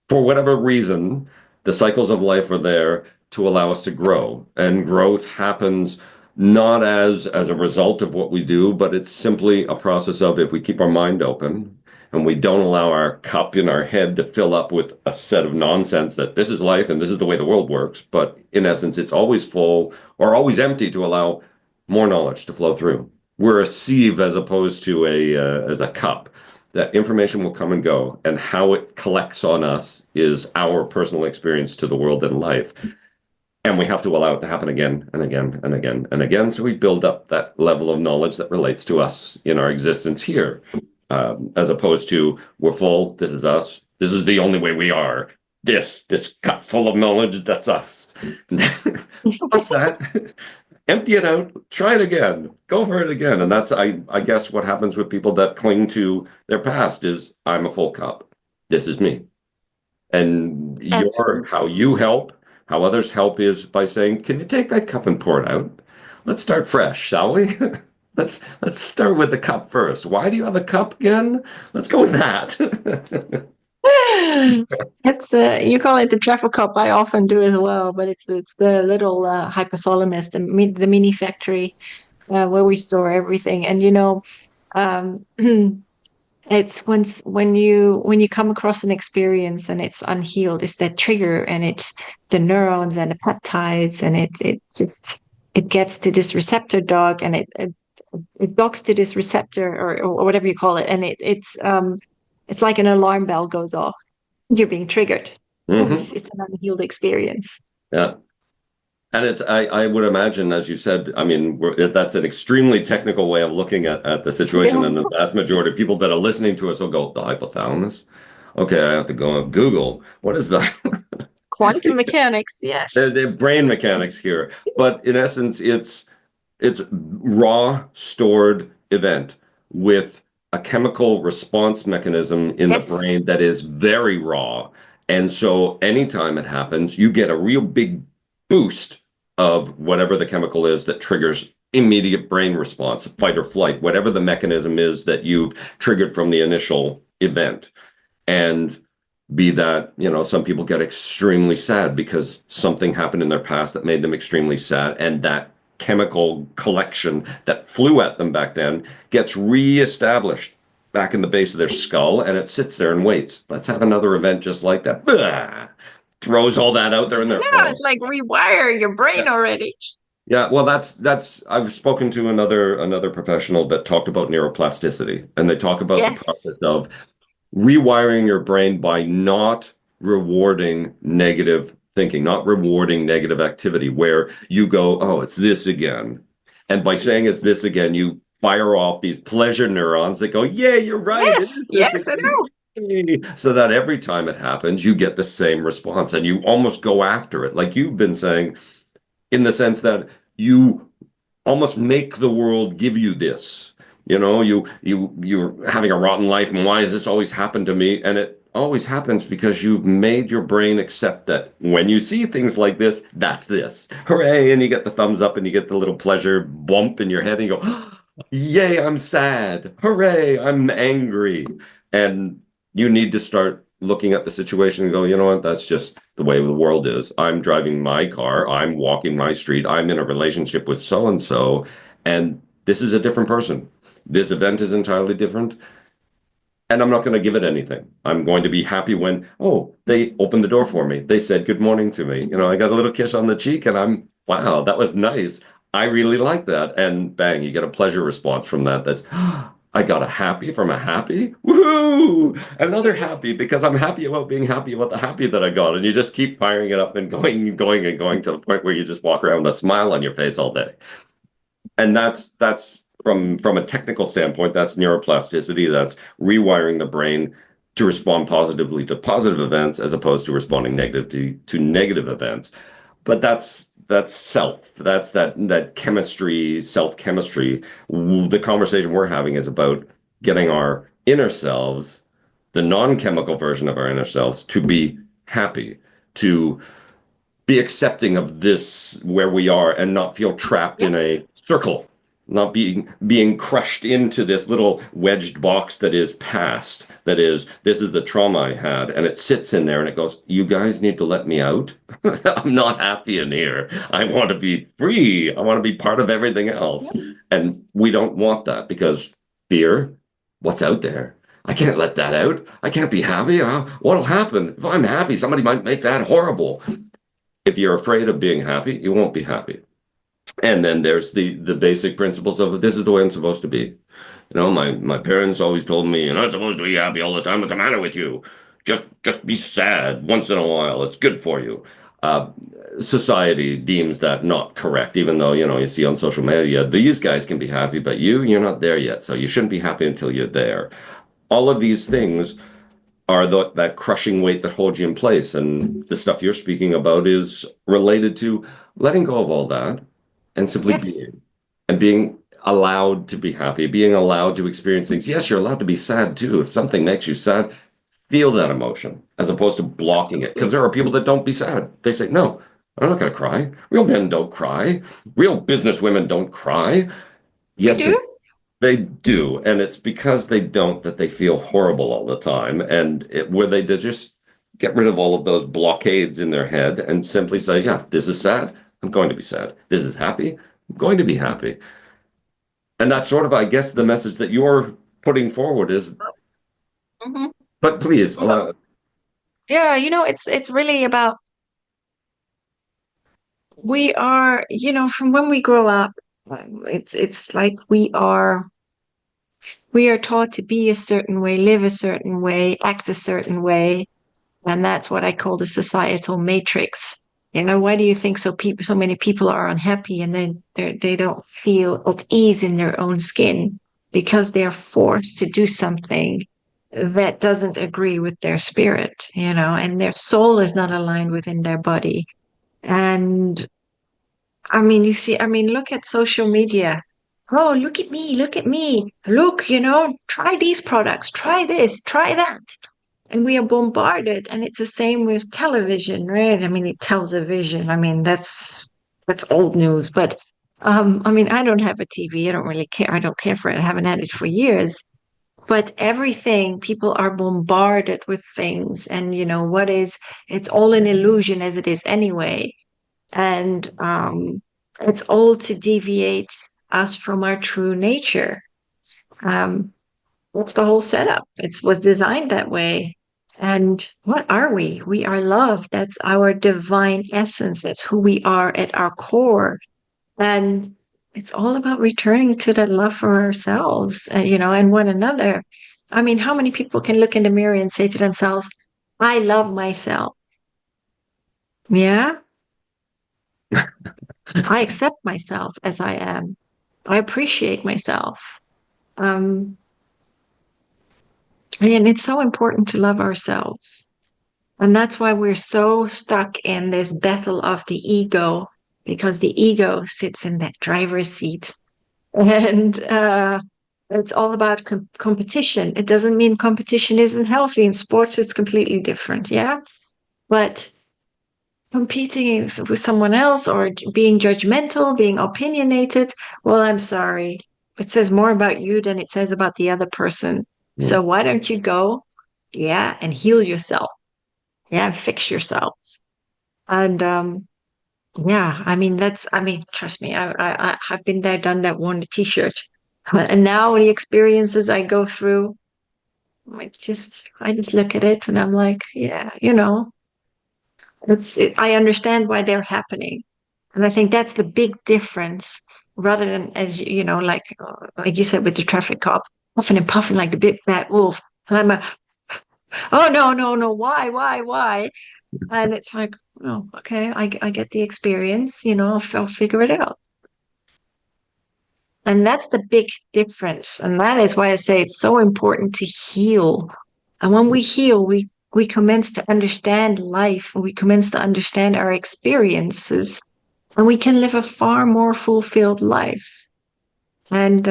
For whatever reason, the cycles of life are there to allow us to grow. And growth happens not as a result of what we do, but it's simply a process of if we keep our mind open and we don't allow our cup in our head to fill up with a set of nonsense that this is life and this is the way the world works. But in essence, it's always full or always empty to allow more knowledge to flow through. We're a sieve as opposed to as a cup. That information will come and go, and how it collects on us is our personal experience to the world and life. And we have to allow it to happen again and again and again and again. So we build up that level of knowledge that relates to us in our existence here, as opposed to we're full, this is us, this is the only way we are. This cup full of knowledge, that's us. What's that? Empty it out, try it again, go for it again. And that's, I guess, what happens with people that cling to their past is I'm a full cup. This is me. And That's how you help, how others help is by saying, can you take that cup and pour it out? Let's start fresh, shall we? Let's start with the cup first. Why do you have a cup again? Let's go with that. it's you call it the travel cup. I often do as well, but it's the little hypothalamus, the mini factory where we store everything. And um, it's when you come across an experience and it's unhealed, it's that trigger, and it's the neurons and the peptides, and it gets to this receptor dog, and it docks to this receptor, or whatever you call it, and it's like an alarm bell goes off. You're being triggered. Hmm. It's an unhealed experience. Yeah. And I would imagine, as you said, I mean, that's an extremely technical way of looking at the situation. Yeah. And the vast majority of people that are listening to us will go, the hypothalamus? Okay, I have to go on Google. What is that? Quantum mechanics, yes. The brain mechanics here. But in essence, it's raw stored event with a chemical response mechanism in the Yes. brain that is very raw. And so anytime it happens, you get a real big boost of whatever the chemical is that triggers immediate brain response, fight or flight, whatever the mechanism is that you've triggered from the initial event. And be that, some people get extremely sad because something happened in their past that made them extremely sad. And that chemical collection that flew at them back then gets reestablished back in the base of their skull, and it sits there and waits. Let's have another event just like that. Blah! Throws all that out there and they're, Yeah, oh, it's like rewire your yeah. brain already. Yeah, well, that's I've spoken to another professional that talked about neuroplasticity, and they talk about the Yes. process of rewiring your brain by not rewarding negative thinking, not rewarding negative activity, where you go, oh, it's this again. And by saying it's this again, you fire off these pleasure neurons that go, yeah, you're right, it Yes. is this Yes, I again. know. So that every time it happens, you get the same response and you almost go after it. Like you've been saying, in the sense that you almost make the world give you this. You're having a rotten life, and why does this always happen to me? And it always happens because you've made your brain accept that when you see things like this, that's this. Hooray! And you get the thumbs up and you get the little pleasure bump in your head, and you go, yay, I'm sad. Hooray, I'm angry. And you need to start looking at the situation and go, you know what, that's just the way the world is. I'm driving my car, I'm walking my street, I'm in a relationship with so and so, and this is a different person. This event is entirely different, and I'm not going to give it anything. I'm going to be happy when, oh, they opened the door for me. They said good morning to me. I got a little kiss on the cheek, and wow, that was nice. I really like that. And bang, you get a pleasure response from that. That's, I got a happy from a happy. Woohoo! Another happy because I'm happy about being happy about the happy that I got. And you just keep firing it up and going and going and going to the point where you just walk around with a smile on your face all day. And that's from a technical standpoint, that's neuroplasticity. That's rewiring the brain to respond positively to positive events as opposed to responding negatively to negative events. But that's self. That's that chemistry, self chemistry. The conversation we're having is about getting our inner selves, the non-chemical version of our inner selves, to be happy, to be accepting of this where we are and not feel trapped in Yes. a circle, not being crushed into this little wedged box that is past, that is, this is the trauma I had, and it sits in there and it goes, you guys need to let me out. I'm not happy in here. I want to be free. I want to be part of everything else. Yep. And we don't want that because fear, what's out there? I can't let that out. I can't be happy. What'll happen? If I'm happy, somebody might make that horrible. If you're afraid of being happy, you won't be happy. And then there's the basic principles of this is the way I'm supposed to be. You know, my parents always told me, you're not supposed to be happy all the time. What's the matter with you? Just be sad once in a while. It's good for you. Uh, Society deems that not correct, even though, you know, you see on social media, these guys can be happy, but you're not there yet. So you shouldn't be happy until you're there. All of these things are that crushing weight that holds you in place. And the stuff you're speaking about is related to letting go of all that and simply Yes. being and being allowed to be happy, being allowed to experience things. Yes, you're allowed to be sad too. If something makes you sad, feel that emotion as opposed to blocking it. Because Absolutely. there are people that don't be sad. They say, no, I'm not going to cry. Real men don't cry. Real business women don't cry. You Yes, do? they do, and it's because they don't that they feel horrible all the time, and where they just get rid of all of those blockades in their head and simply say, "Yeah, this is sad. I'm going to be sad. This is happy. I'm going to be happy." And that's sort of, I guess, the message that you're putting forward is. Mhm. But please allow. Yeah, it's really about we are, from when we grow up, it's like we are taught to be a certain way, live a certain way, act a certain way, and that's what I call the societal matrix. Why do you think so many people are unhappy and then they don't feel at ease in their own skin because they're forced to do something that doesn't agree with their spirit, and their soul is not aligned within their body. And I mean, look at social media. Oh, look at me, look at me. Look, try these products, try this, try that. And we are bombarded. And it's the same with television, right? I mean, it tells a vision. I mean, that's old news. But I mean, I don't have a TV. I don't really care. I don't care for it. I haven't had it for years. But everything, people are bombarded with things. And it's all an illusion as it is anyway. And it's all to deviate us from our true nature. Um, that's the whole setup. It was designed that way. And what are we? We are love. That's our divine essence. That's who we are at our core. And it's all about returning to that love for ourselves, and one another. I mean, how many people can look in the mirror and say to themselves, I love myself? Yeah, I accept myself as I am. I appreciate myself. Um, and it's so important to love ourselves. And that's why we're so stuck in this battle of the ego, because the ego sits in that driver's seat. And it's all about competition. It doesn't mean competition isn't healthy. In sports, it's completely different. Yeah. But competing with someone else or being judgmental, being opinionated, well, I'm sorry. It says more about you than it says about the other person. So why don't you go, yeah, and heal yourself? Yeah, and fix yourself. And yeah, I mean, trust me, I've been there, done that, worn the t-shirt. And now the experiences I go through, I just look at it and I'm like, yeah, I understand why they're happening. And I think that's the big difference rather than like you said with the traffic cop, puffing and puffing like the big bad wolf. And I'm like, oh no, no, no, why? And it's like, oh, okay, I get the experience, I'll figure it out. And that's the big difference. And that is why I say it's so important to heal. And when we heal, we commence to understand life, and we commence to understand our experiences, and we can live a far more fulfilled life. And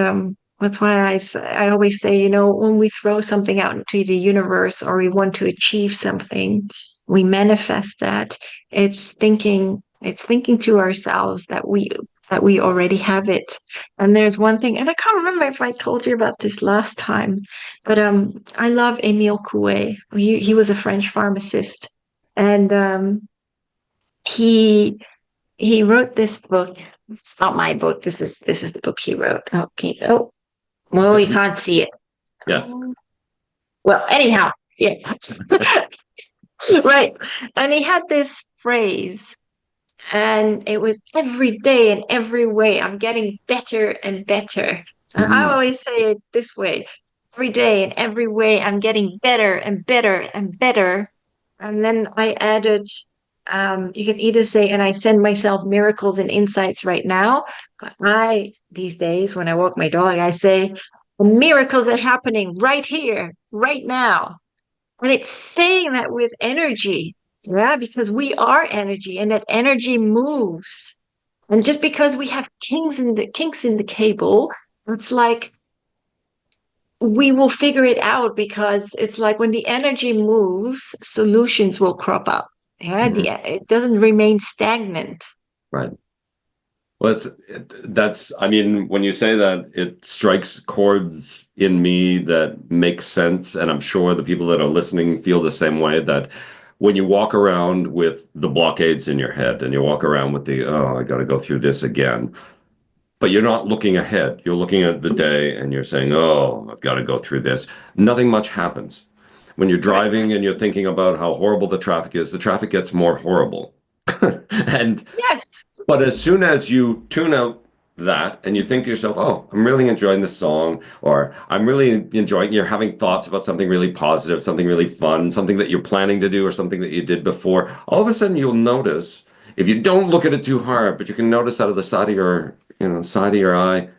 that's why I always say, when we throw something out into the universe or we want to achieve something, we manifest that. It's thinking to ourselves that we already have it. And there's one thing, and I can't remember if I told you about this last time, but I love Emile Coué. He was a French pharmacist, and he he wrote this book. It's not my book. This is the book he wrote. Okay. Oh, well, you can't see it. Yes. Well, anyhow, yeah. Right. And he had this phrase, and it was every day in every way, I'm getting better and better. And I Mhm. always say it this way: every day in every way, I'm getting better and better and better. And then I added, you can either say, and I send myself miracles and insights right now. But these days, when I walk my dog, I say, the miracles are happening right here, right now. And it's saying that with energy, yeah, because we are energy and that energy moves. And just because we have kinks in the cable, it's like we will figure it out, because it's like when the energy moves, solutions will crop up. Yeah, Mhm. it doesn't remain stagnant. Right. Well, I mean, when you say that, it strikes chords in me that make sense. And I'm sure the people that are listening feel the same way, that when you walk around with the blockades in your head and you walk around with oh, I got to go through this again, but you're not looking ahead. You're looking at the day and you're saying, oh, I've got to go through this. Nothing much happens. When you're Correct. driving and you're thinking about how horrible the traffic gets more horrible. And Yes. but as soon as you tune out that and you think to yourself, oh, I'm really enjoying this song, or I'm really enjoying, you're having thoughts about something really positive, something really fun, something that you're planning to do, or something that you did before, all of a sudden you'll notice, if you don't look at it too hard, but you can notice out of the side of your eye,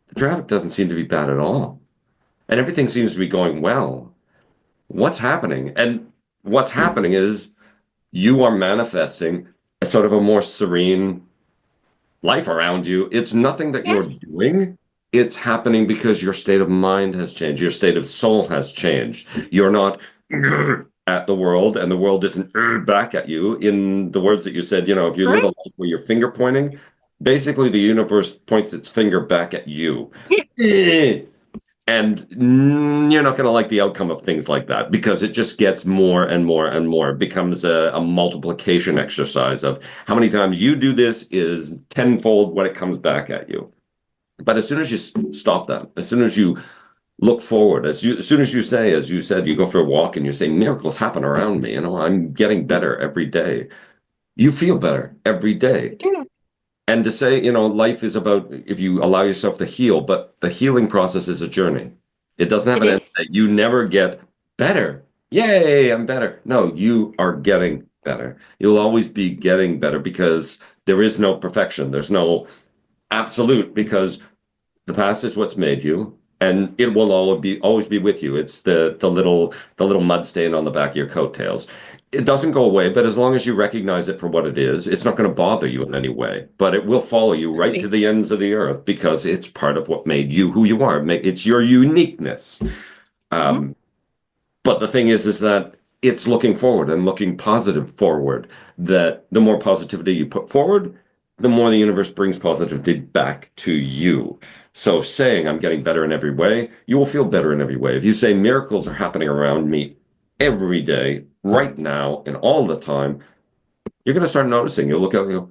the traffic doesn't seem to be bad at all. And everything seems to be going well. What's happening? And what's happening is you are manifesting a sort of a more serene life around you. It's nothing that you're Yes. doing. It's happening because your state of mind has changed. Your state of soul has changed. You're not at the world, and the world isn't back at you. In the words that you said, if you live a Correct. life where your finger pointing, basically the universe points its finger back at you. Yes. And you're not going to like the outcome of things like that, because it just gets more and more and more. It becomes a multiplication exercise of how many times you do this is tenfold what it comes back at you. But as soon as you stop that, as soon as you look forward, as soon as you say, as you said, you go for a walk and you say, miracles happen around me. I'm getting better every day. You feel better every day. And to say, life is about, if you allow yourself to heal, but the healing process is a journey. It doesn't have It an end is. date. You never get better. Yay, I'm better. No, you are getting better. You'll always be getting better, because there is no perfection. There's no absolute, because the past is what's made you, and it will always be with you. It's the little mud stain on the back of your coattails. It doesn't go away, but as long as you recognize it for what it is, it's not going to bother you in any way. But it will follow you right to Exactly. the ends of the earth, because it's part of what made you who you are. It's your uniqueness. Mhm. Um, but the thing is that it's looking forward and looking positive forward. That the more positivity you put forward, the more the universe brings positivity back to you. So saying I'm getting better in every way, you will feel better in every way. If you say miracles are happening around me every day, right now, and all the time, you're going to start noticing. You'll look out and go,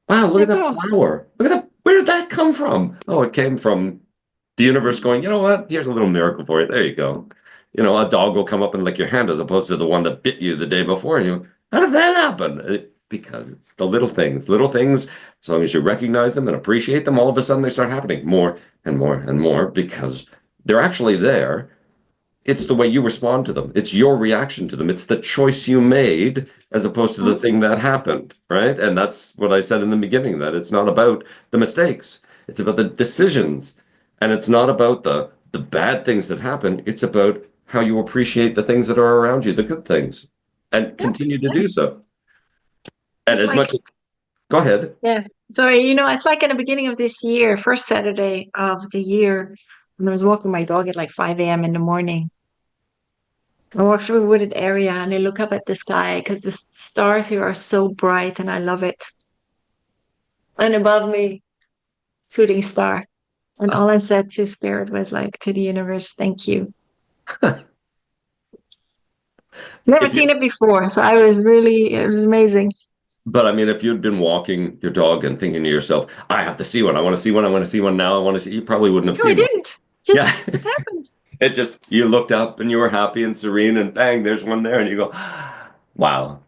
wow, look I at that know. flower. Look at that. Where did that come from? Oh, it came from the universe going, you know what? Here's a little miracle for you. There you go. A dog will come up and lick your hand as opposed to the one that bit you the day before. And how did that happen? Because it's the little things. Little things, as long as you recognize them and appreciate them, all of a sudden they start happening more and more and more, because they're actually there. It's the way you respond to them. It's your reaction to them. It's the choice you made as opposed to the Mhm. thing that happened, right? And that's what I said in the beginning, that it's not about the mistakes. It's about the decisions. And it's not about the bad things that happen. It's about how you appreciate the things that are around you, the good things, and Yeah, continue to yeah. do so. And It's as much like, as, go ahead. yeah. Sorry, it's like at the beginning of this year, first Saturday of the year, when I was walking my dog at like 5 a.m. in the morning. I walk through a wooded area and I look up at the sky because the stars here are so bright and I love it. And above me, shooting star. And all I said to spirit was like, to the universe, thank you. Never If you, seen it before. So it was amazing. but I mean, if you'd been walking your dog and thinking to yourself, I have to see one, I want to see one, I want to see one now, I want to see, you probably wouldn't have No, I seen one. didn't. Yeah. Just happened. It just, you looked up and you were happy and serene, and bang, there's one there, and you go, wow.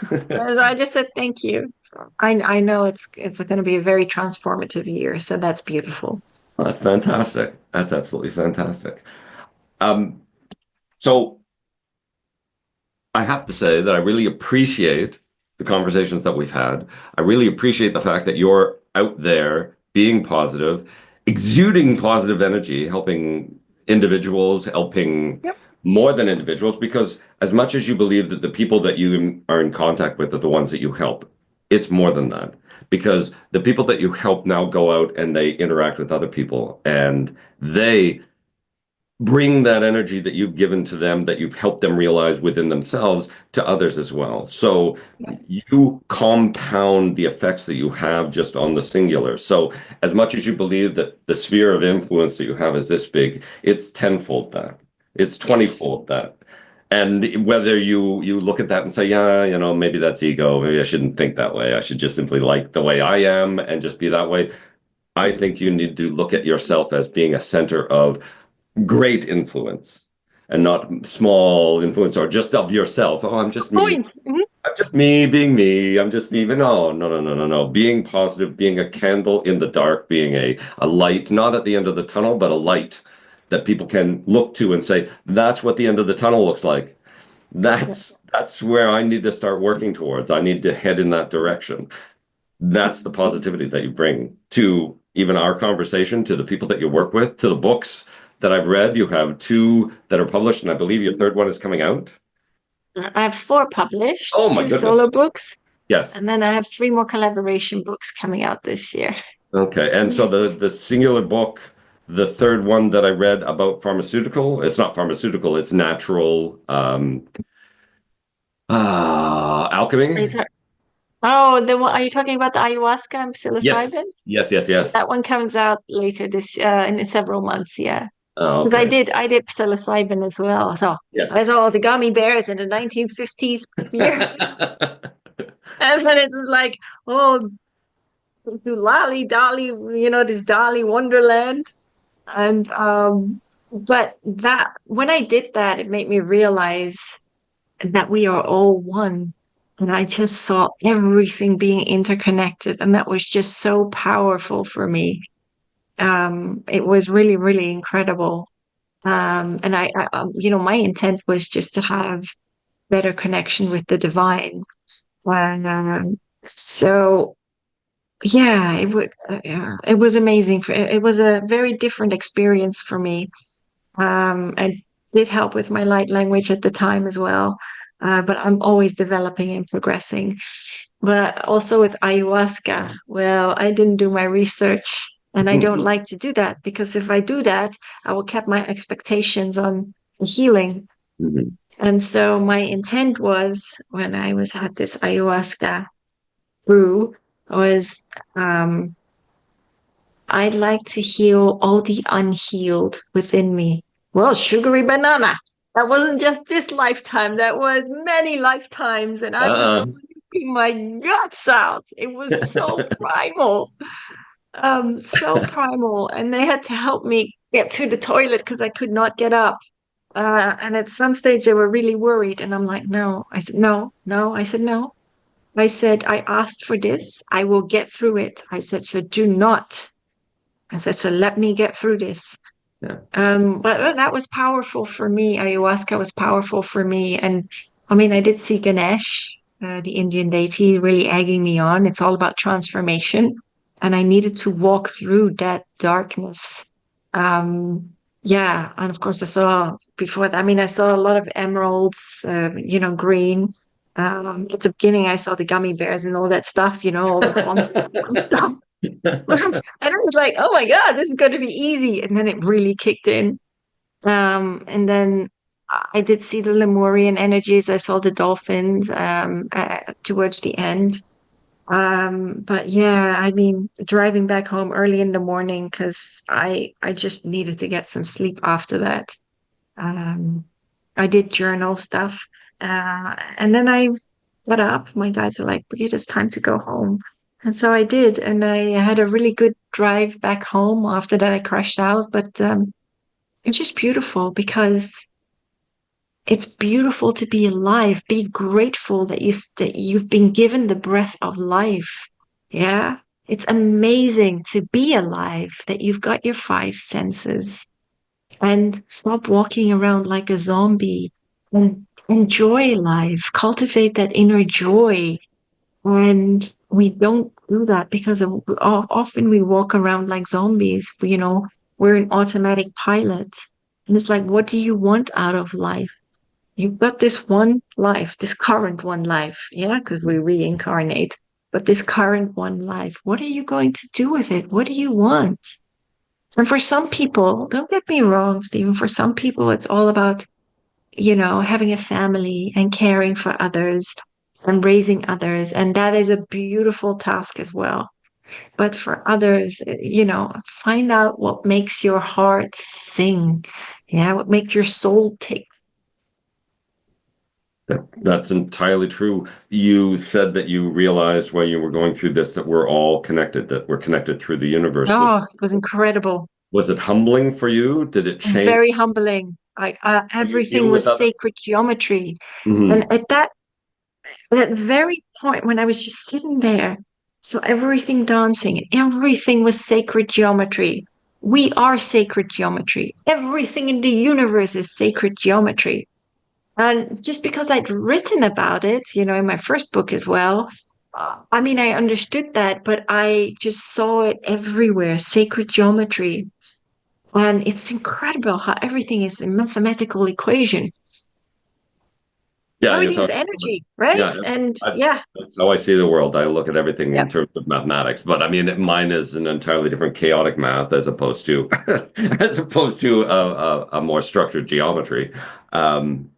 So I just said thank you. So I know it's going to be a very transformative year. So that's beautiful. That's fantastic. That's absolutely fantastic. Um, so I have to say that I really appreciate the conversations that we've had. I really appreciate the fact that you're out there being positive, exuding positive energy, helping individuals, helping Yep. more than individuals, because as much as you believe that the people that you are in contact with are the ones that you help, it's more than that. Because the people that you help now go out and they interact with other people and they bring that energy that you've given to them, that you've helped them realize within themselves, to others as well. So Yep. you compound the effects that you have just on the singular. So as much as you believe that the sphere of influence that you have is this big, it's tenfold that. It's Yes. 20-fold that. And whether you look at that and say, yeah, maybe that's ego, maybe I shouldn't think that way. I should just simply like the way I am and just be that way. I think you need to look at yourself as being a center of great influence and not small influence or just of yourself. Oh, I'm just me. Point. Mhm. I'm just me being me. I'm just me. But no, no, no, no, no, no. Being positive, being a candle in the dark, being a light, not at the end of the tunnel, but a light that people can look to and say, that's what the end of the tunnel looks like. Yeah. That's where I need to start working towards. I need to head in that direction. That's the positivity that you bring to even our conversation, to the people that you work with, to the books that I've read. You have two that are published, and I believe your third one is coming out. I have four published, Oh my two goodness. solo books, Yes. and then I have three more collaboration books coming out this year. Okay. And so the singular book, the third one that I read about pharmaceutical, it's not pharmaceutical, it's natural Are you alchemy. ta- oh, the one, are you talking about the ayahuasca and Yes. psilocybin? Yes, yes, That yes. one comes out later this in several months, yeah. Oh, Because okay. I did psilocybin as well. So Yes. I saw the gummy bears in the 1950s years. And then it was like, oh, to Lolly Dolly, this Dolly Wonderland. And but that when I did that, it made me realize that we are all one. And I just saw everything being interconnected. And that was just so powerful for me. It was really, really incredible. And my intent was just to have better connection with the divine. And so, yeah, it was amazing. It was a very different experience for me. I did help with my light language at the time as well. But I'm always developing and progressing. But also with ayahuasca, well, I didn't do my research and I don't like to do that because if I do that, I will cap my expectations on healing. Mhm. And so my intent was when I was at this ayahuasca brew was I'd like to heal all the unhealed within me. Well, sugary banana. That wasn't just this lifetime, that was many lifetimes. And I was Uh-uh. cranking my guts out. It was so primal, so primal. And they had to help me get to the toilet because I could not get up. And at some stage, they were really worried. And I'm like, no. I said, no, no. I said, no. I said, I asked for this. I will get through it. I said, so do not. I said, so let me get through this. Yeah. But that was powerful for me. Ayahuasca was powerful for me. And I mean, I did see Ganesh, the Indian deity, really egging me on. It's all about transformation. and I needed to walk through that darkness. Yeah, and of course I saw before that, I mean, I saw a lot of emeralds, green. At the beginning, I saw the gummy bears and all that stuff, all the fun stuff. And I was like, oh my God, this is going to be easy. And then it really kicked in. And then I did see the Lemurian energies. I saw the dolphins towards the end. But yeah, I mean, driving back home early in the morning because I just needed to get some sleep after that. Um, I did journal stuff. And then I got up. My guys were like, Brigitte, it's time to go home. And so I did. And I had a really good drive back home. After that, I crashed out. But it's just beautiful because it's beautiful to be alive. Be grateful that you've been given the breath of life. Yeah. It's amazing to be alive, that you've got your five senses, and stop walking around like a zombie and enjoy life. Cultivate that inner joy. And we don't do that because often we walk around like zombies. We're an automatic pilot. And it's like, what do you want out of life? You've got this one life, this current one life, yeah, because we reincarnate. But this current one life, what are you going to do with it? What do you want? And for some people, don't get me wrong, Stephen, for some people, it's all about, having a family and caring for others and raising others. And that is a beautiful task as well. But for others, find out what makes your heart sing. Yeah, what makes your soul tick. That's entirely true. You said that you realized while you were going through this that we're all connected, that we're connected through the universe. Oh, it was incredible. Was it humbling for you? Did it change Very humbling. Like how you everything deal with was other? sacred geometry. Hmm. And at that very point when I was just sitting there, so everything dancing and everything was sacred geometry. We are sacred geometry. Everything in the universe is sacred geometry. And just because I'd written about it, in my first book as well, I mean, I understood that, but I just saw it everywhere, sacred geometry. And it's incredible how everything is a mathematical equation. Yeah, you're Everything is talking. energy, right? Yeah, and I, yeah, that's how I see the world. I look at everything yeah. in terms of mathematics, but I mean, mine is an entirely different chaotic math as opposed to a more structured geometry. Um,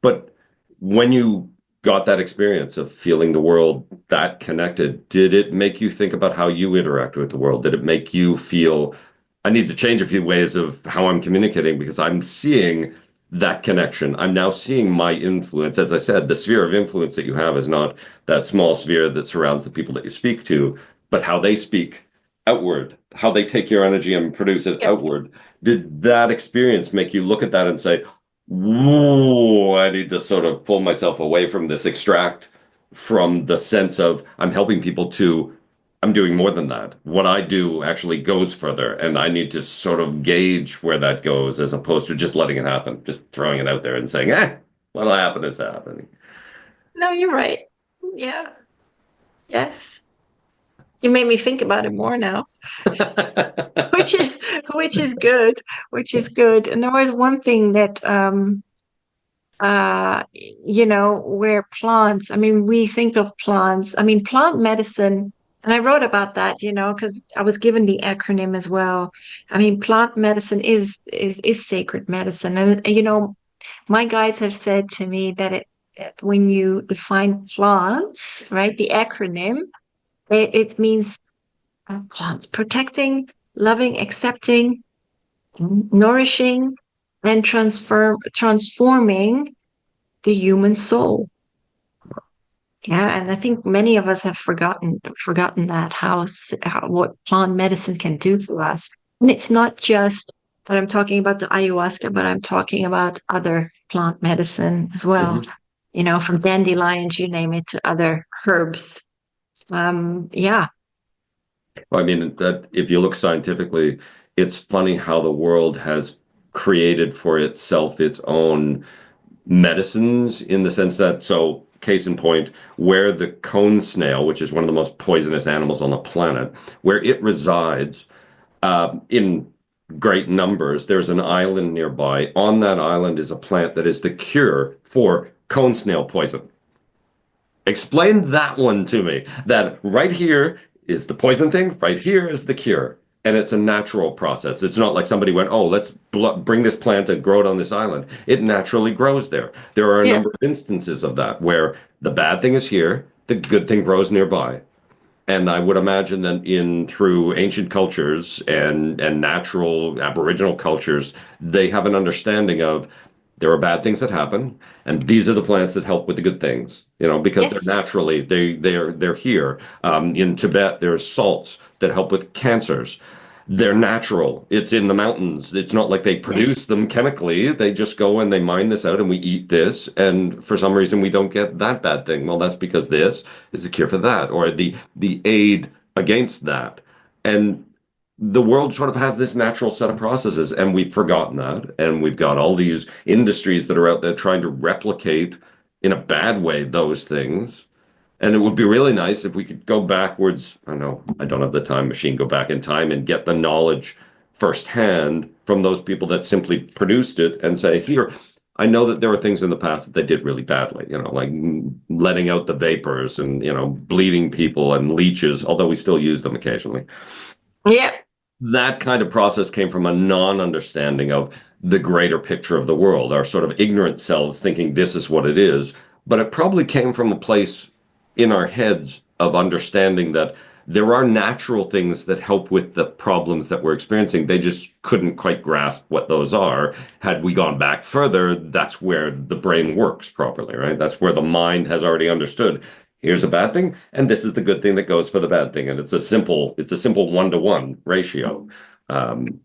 But when you got that experience of feeling the world that connected, did it make you think about how you interact with the world? Did it make you feel, I need to change a few ways of how I'm communicating because I'm seeing that connection? I'm now seeing my influence. As I said, the sphere of influence that you have is not that small sphere that surrounds the people that you speak to, but how they speak outward, how they take your energy and produce it Yep. outward. Did that experience make you look at that and say, Whoa, I need to sort of pull myself away from this, extract from the sense of I'm helping people to, I'm doing more than that. What I do actually goes further, and I need to sort of gauge where that goes as opposed to just letting it happen, just throwing it out there and saying, what'll happen is happening. No, you're right. Yeah. Yes. You made me think about it more now, which is which is good, which is good. And there was one thing that where plants, I mean, we think of plants, I mean, plant medicine, and I wrote about that, because I was given the acronym as well. I mean, plant medicine is sacred medicine. And my guides have said to me that when you define plants, right, the acronym, it means plants protecting, loving, accepting, nourishing, and transforming the human soul. Yeah, and I think many of us have forgotten that how what plant medicine can do for us. And it's not just that I'm talking about the ayahuasca, but I'm talking about other plant medicine as well. Mhm. From dandelions, you name it, to other herbs. Yeah. I mean, that if you look scientifically, it's funny how the world has created for itself its own medicines in the sense that so case in point, where the cone snail, which is one of the most poisonous animals on the planet, where it resides in great numbers, there's an island nearby. On that island is a plant that is the cure for cone snail poison. Explain that one to me. That right here is the poison thing, right here is the cure. And it's a natural process. It's not like somebody went, oh, let's bring this plant and grow it on this island. It naturally grows there. There are a Yeah. number of instances of that where the bad thing is here, the good thing grows nearby. And I would imagine that in through ancient cultures and natural Aboriginal cultures, they have an understanding of there are bad things that happen, and these are the plants that help with the good things. You know, because they're Yes. naturally they're here. In Tibet, there's salts that help with cancers. They're natural. It's in the mountains. It's not like they produce Yes. them chemically. They just go and they mine this out and we eat this. And for some reason we don't get that bad thing. Well, that's because this is the cure for that, or the aid against that. And the world sort of has this natural set of processes, and we've forgotten that. And we've got all these industries that are out there trying to replicate in a bad way those things. And it would be really nice if we could go backwards. I know I don't have the time machine, go back in time and get the knowledge firsthand from those people that simply produced it and say, here, I know that there are things in the past that they did really badly, you know, like letting out the vapors and, you know, bleeding people and leeches, although we still use them occasionally. Yeah. That kind of process came from a non-understanding of the greater picture of the world, our sort of ignorant selves thinking this is what it is. But it probably came from a place in our heads of understanding that there are natural things that help with the problems that we're experiencing. They just couldn't quite grasp what those are. Had we gone back further, that's where the brain works properly, right? That's where the mind has already understood. Here's a bad thing, and this is the good thing that goes for the bad thing. And it's a simple one-to-one ratio. Um,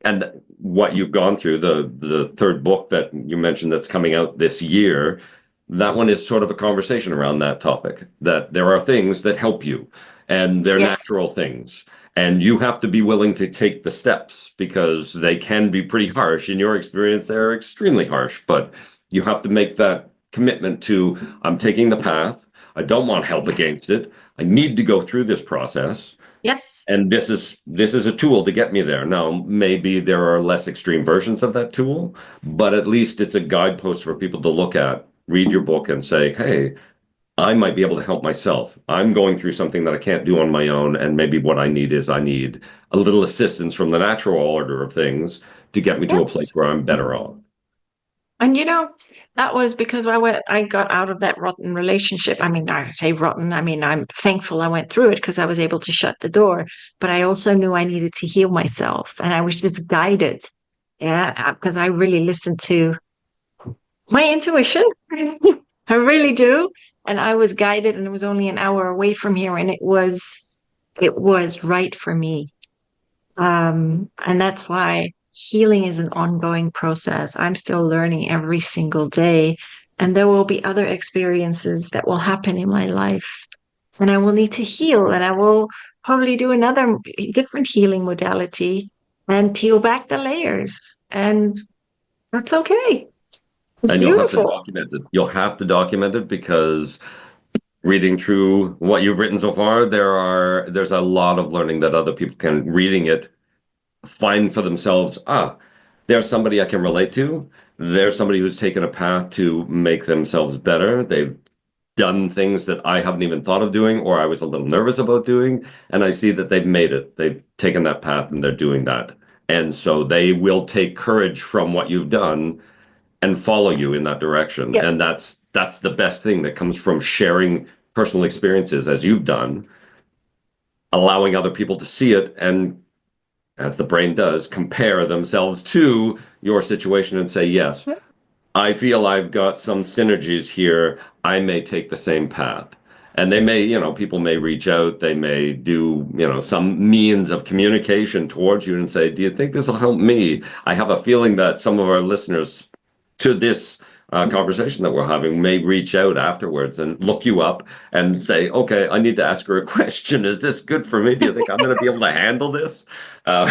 and what you've gone through, the third book that you mentioned that's coming out this year, that one is sort of a conversation around that topic, that there are things that help you and they're Yes. natural things. And you have to be willing to take the steps because they can be pretty harsh. In your experience, they're extremely harsh, but you have to make that commitment to, I'm taking the path. I don't want help Yes. against it. I need to go through this process. Yes. And this is a tool to get me there. Now, maybe there are less extreme versions of that tool, but at least it's a guidepost for people to look at, read your book and say, hey, I might be able to help myself. I'm going through something that I can't do on my own, and maybe what I need a little assistance from the natural order of things to get me to Yeah. a place where I'm better off. And that was because I got out of that rotten relationship. I mean, I say rotten, I mean, I'm thankful I went through it because I was able to shut the door, but I also knew I needed to heal myself and I was just guided. Yeah, because I really listened to my intuition. I really do. And I was guided and it was only an hour away from here and it was right for me. And that's why healing is an ongoing process. I'm still learning every single day. And there will be other experiences that will happen in my life. And I will need to heal. And I will probably do another different healing modality and peel back the layers. And that's okay. It's And you'll have to beautiful. document it. You'll have to document it because reading through what you've written so far, there's a lot of learning that other people can reading it find for themselves, there's somebody I can relate to. There's somebody who's taken a path to make themselves better. They've done things that I haven't even thought of doing, or I was a little nervous about doing. And I see that they've made it. They've taken that path and they're doing that. And so they will take courage from what you've done and follow you in that direction. Yep. And that's the best thing that comes from sharing personal experiences as you've done, allowing other people to see it and as the brain does, compare themselves to your situation and say, yes, I feel I've got some synergies here. I may take the same path. And they may, people may reach out, they may do, some means of communication towards you and say, do you think this will help me? I have a feeling that some of our listeners to this conversation that we're having may reach out afterwards and look you up and say, okay, I need to ask her a question. Is this good for me? Do you think I'm going to be able to handle this? Uh,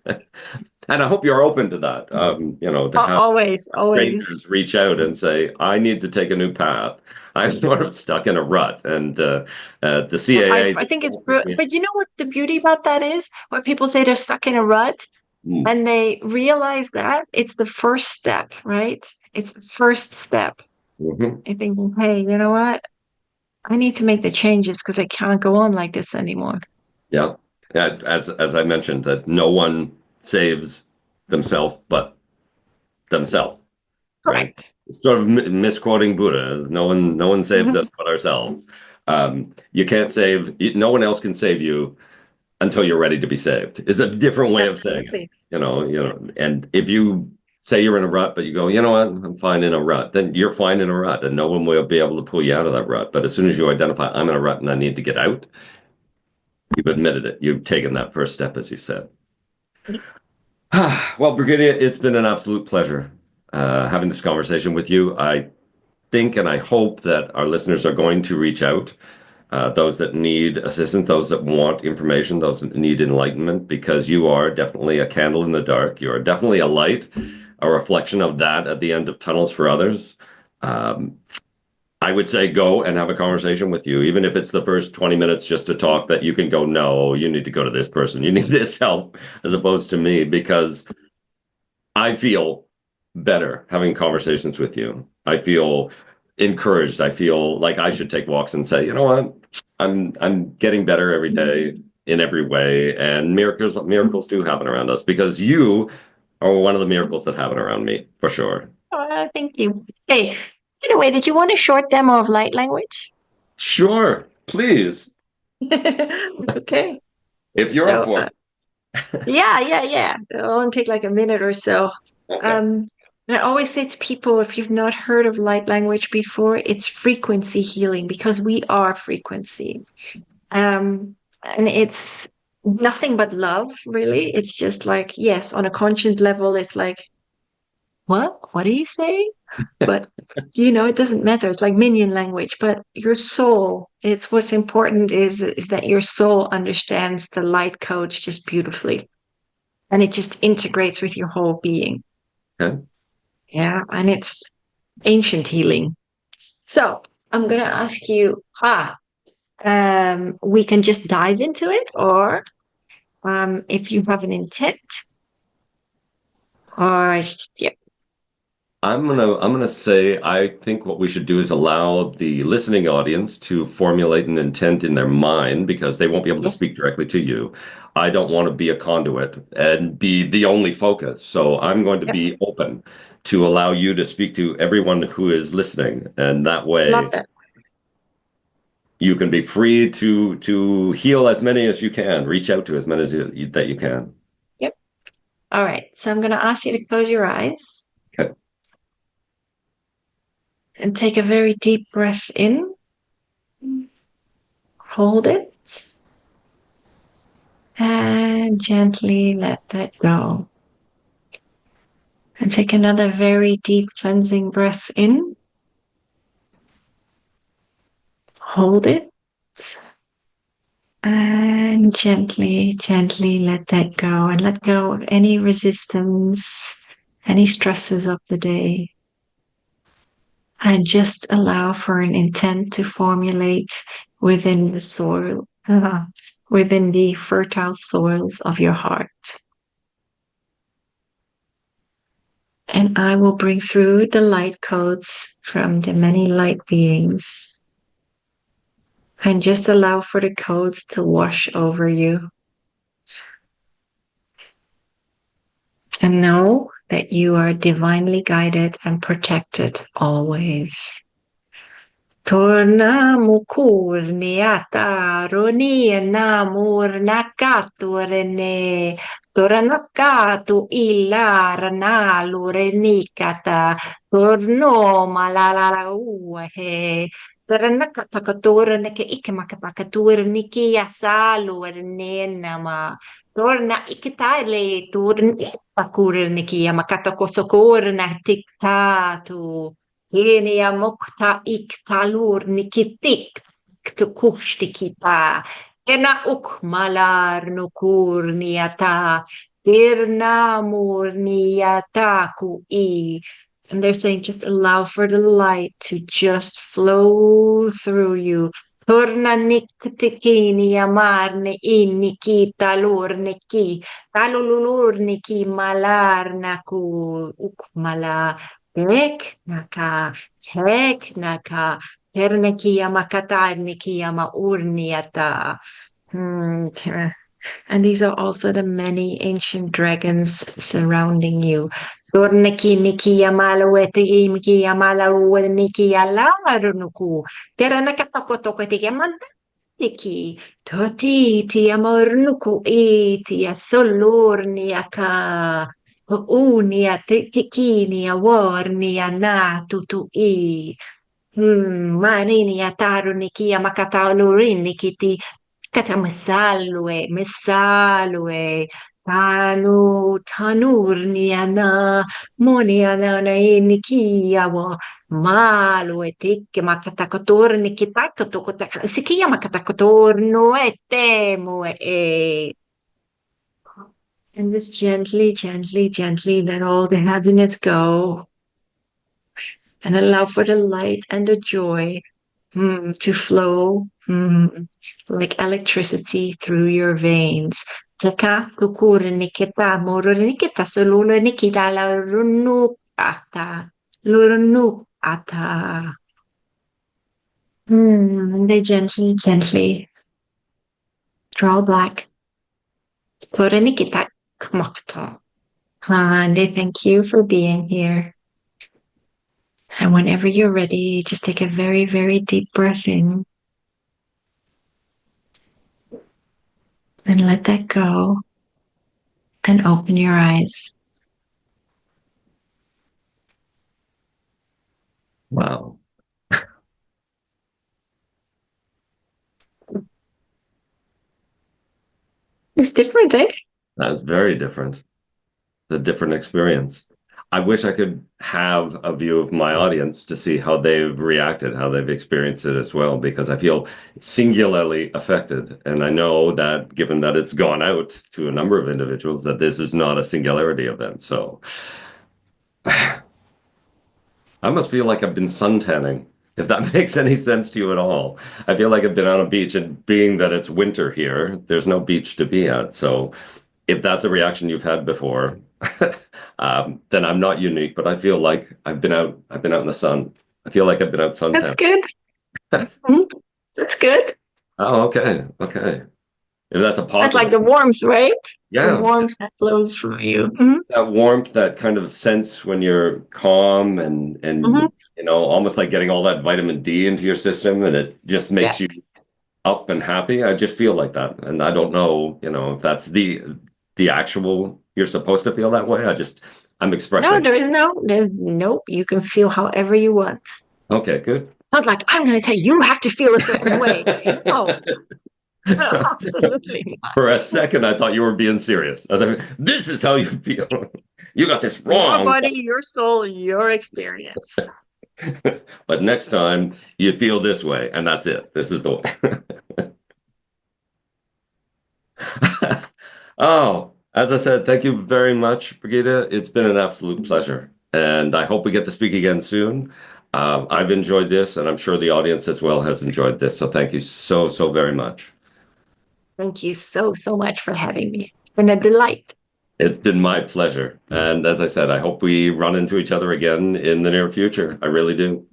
and I hope you're open to that, to have Always, always. strangers reach out and say, I need to take a new path. I'm sort of stuck in a rut, and the I, CAA. I think it's, but you know what the beauty about that is? When people say they're stuck in a rut Mm, and they realize that it's the first step, right? It's the first step. mhm. I think, hey, you know what? I need to make the changes because I can't go on like this anymore. Yeah. As I mentioned, that no one saves themselves but themselves, right? Correct. Sort of misquoting Buddha. No one saves us but ourselves. You can't save. No one else can save you until you're ready to be saved. Is a different way of saying it. Absolutely. Yeah. And if you say you're in a rut, but you go, you know what, I'm fine in a rut, then you're fine in a rut, and no one will be able to pull you out of that rut. But as soon as you identify, I'm in a rut and I need to get out, you've admitted it. You've taken that first step, as you said. Well, Brigitte, it's been an absolute pleasure having this conversation with you. I think and I hope that our listeners are going to reach out, those that need assistance, those that want information, those that need enlightenment, because you are definitely a candle in the dark. You are definitely a light, a reflection of that at the end of tunnels for others. Um, I would say go and have a conversation with you, even if it's the first 20 minutes just to talk, that you can go, no, you need to go to this person. You need this help, as opposed to me, because I feel better having conversations with you. I feel encouraged. I feel like I should take walks and say, you know what? I'm getting better every day in every way, and miracles do happen around us, because you are one of the miracles that happen around me for sure. Thank you. Hey, by the way, did you want a short demo of light language? Sure, please, Okay. if you're up So, for yeah. It'll only take like a minute or so. it. Okay. Um, and I always say to people, if you've not heard of light language before, it's frequency healing because we are frequency. And it's nothing but love, really. It's just like, yes, on a conscious level, it's like, what? What are you saying? But it doesn't matter. It's like minion language, but your soul, it's what's important is that your soul understands the light codes just beautifully. And it just integrates with your whole being. Okay. Yeah. And it's ancient healing. So I'm gonna ask you, we can just dive into it, or if you have an intent, or yeah, I'm gonna say I think what we should do is allow the listening audience to formulate an intent in their mind, because they won't be able to speak yes, directly to you. I don't want to be a conduit and be the only focus. So I'm going to yep, be open to allow you to speak to everyone who is listening. And that love way that. you can be free to heal as many as you can, reach out to as many that you can. Yep. All right. So I'm gonna ask you to close your eyes Okay. and take a very deep breath in. Hold it and gently let that go. And take another very deep cleansing breath in. Hold it and gently let that go, and let go of any resistance, any stresses of the day. And just allow for an intent to formulate within the soil, within the fertile soils of your heart. And I will bring through the light codes from the many light beings, and just allow for the codes to wash over you. And know that you are divinely guided and protected always. Torna mukurniata roni murnakaturene toranakatu illa ranalu renikata torno malala uhe toranakatakaturne ke ikemakatakaturni yasalu renenama torna ikitale turni pakurni ki yamakatakosokurna tiktatu Genia mokta iktalur nikitik tukushtikita. Ena ukmalar nukurniata. Irna murniata ku I. And they're saying just allow for the light to just flow through you. Torna niktikini amarne inniki talurniki talulurniki malarnaku ukmala teknaka teknaka terniki amakatarniki amaurniata. Hmm. And these are also the many ancient dragons surrounding you. Torniki niki yamala weti imki yamala niki yalarunuku. Tera nakatokotokoti yamantiki. Toti ti amornuku iti asolurni aka. Unia tikini awarni anatu tu i. Marini ataru niki yamakatalurin nikiti kata misalwe, tanurniana, moniana na inikiawa, malwe, tikke makatakotorni kitakotokotaka, sikia makatakotorno and just gently, gently, gently let all the heaviness go and allow for the light and the joy to flow like electricity through your veins. Taka kukura nikita moro nikita solula nikita la runuk ata lurunuk ata. And they gently, gently draw black. Kura nikita kmakta. And they thank you for being here. And whenever you're ready, just take a very, very deep breath in. And let that go and open your eyes. Wow. It's different, eh? That's very different. A different experience. I wish I could have a view of my audience to see how they've reacted, how they've experienced it as well, because I feel singularly affected. And I know that given that it's gone out to a number of individuals, that this is not a singularity event. So I must feel like I've been suntanning, if that makes any sense to you at all. I feel like I've been on a beach, and being that it's winter here, there's no beach to be at. So if that's a reaction you've had before, then I'm not unique, but I feel like I've been out in the sun. I feel like I've been out That's suntan. good. That's good. Oh, okay. Okay. If that's a That's like positive, the warmth, right? The yeah, warmth that flows through you. that warmth, that kind of sense when you're calm and Mhm. almost like getting all that vitamin D into your system and it just Yeah. makes you up and happy. I just feel like that. And I don't know, if that's the actual you're supposed to feel that way. I'm No, expressing. there's nope. You can feel however you want. Okay, good. Not like I'm going to tell you, you have to feel a certain way. No, no, absolutely not. For a second, I thought you were being serious. I thought, this is how you feel. You got this Your wrong. body, your soul, your experience. But next time, you feel this way, and that's it. This is the way. Oh, as I said, thank you very much, Brigitte. It's been an absolute pleasure. And I hope we get to speak again soon. I've enjoyed this, and I'm sure the audience as well has enjoyed this. So thank you so, so very much. Thank you so, so much for having me. It's been a delight. It's been my pleasure. And as I said, I hope we run into each other again in the near future. I really do.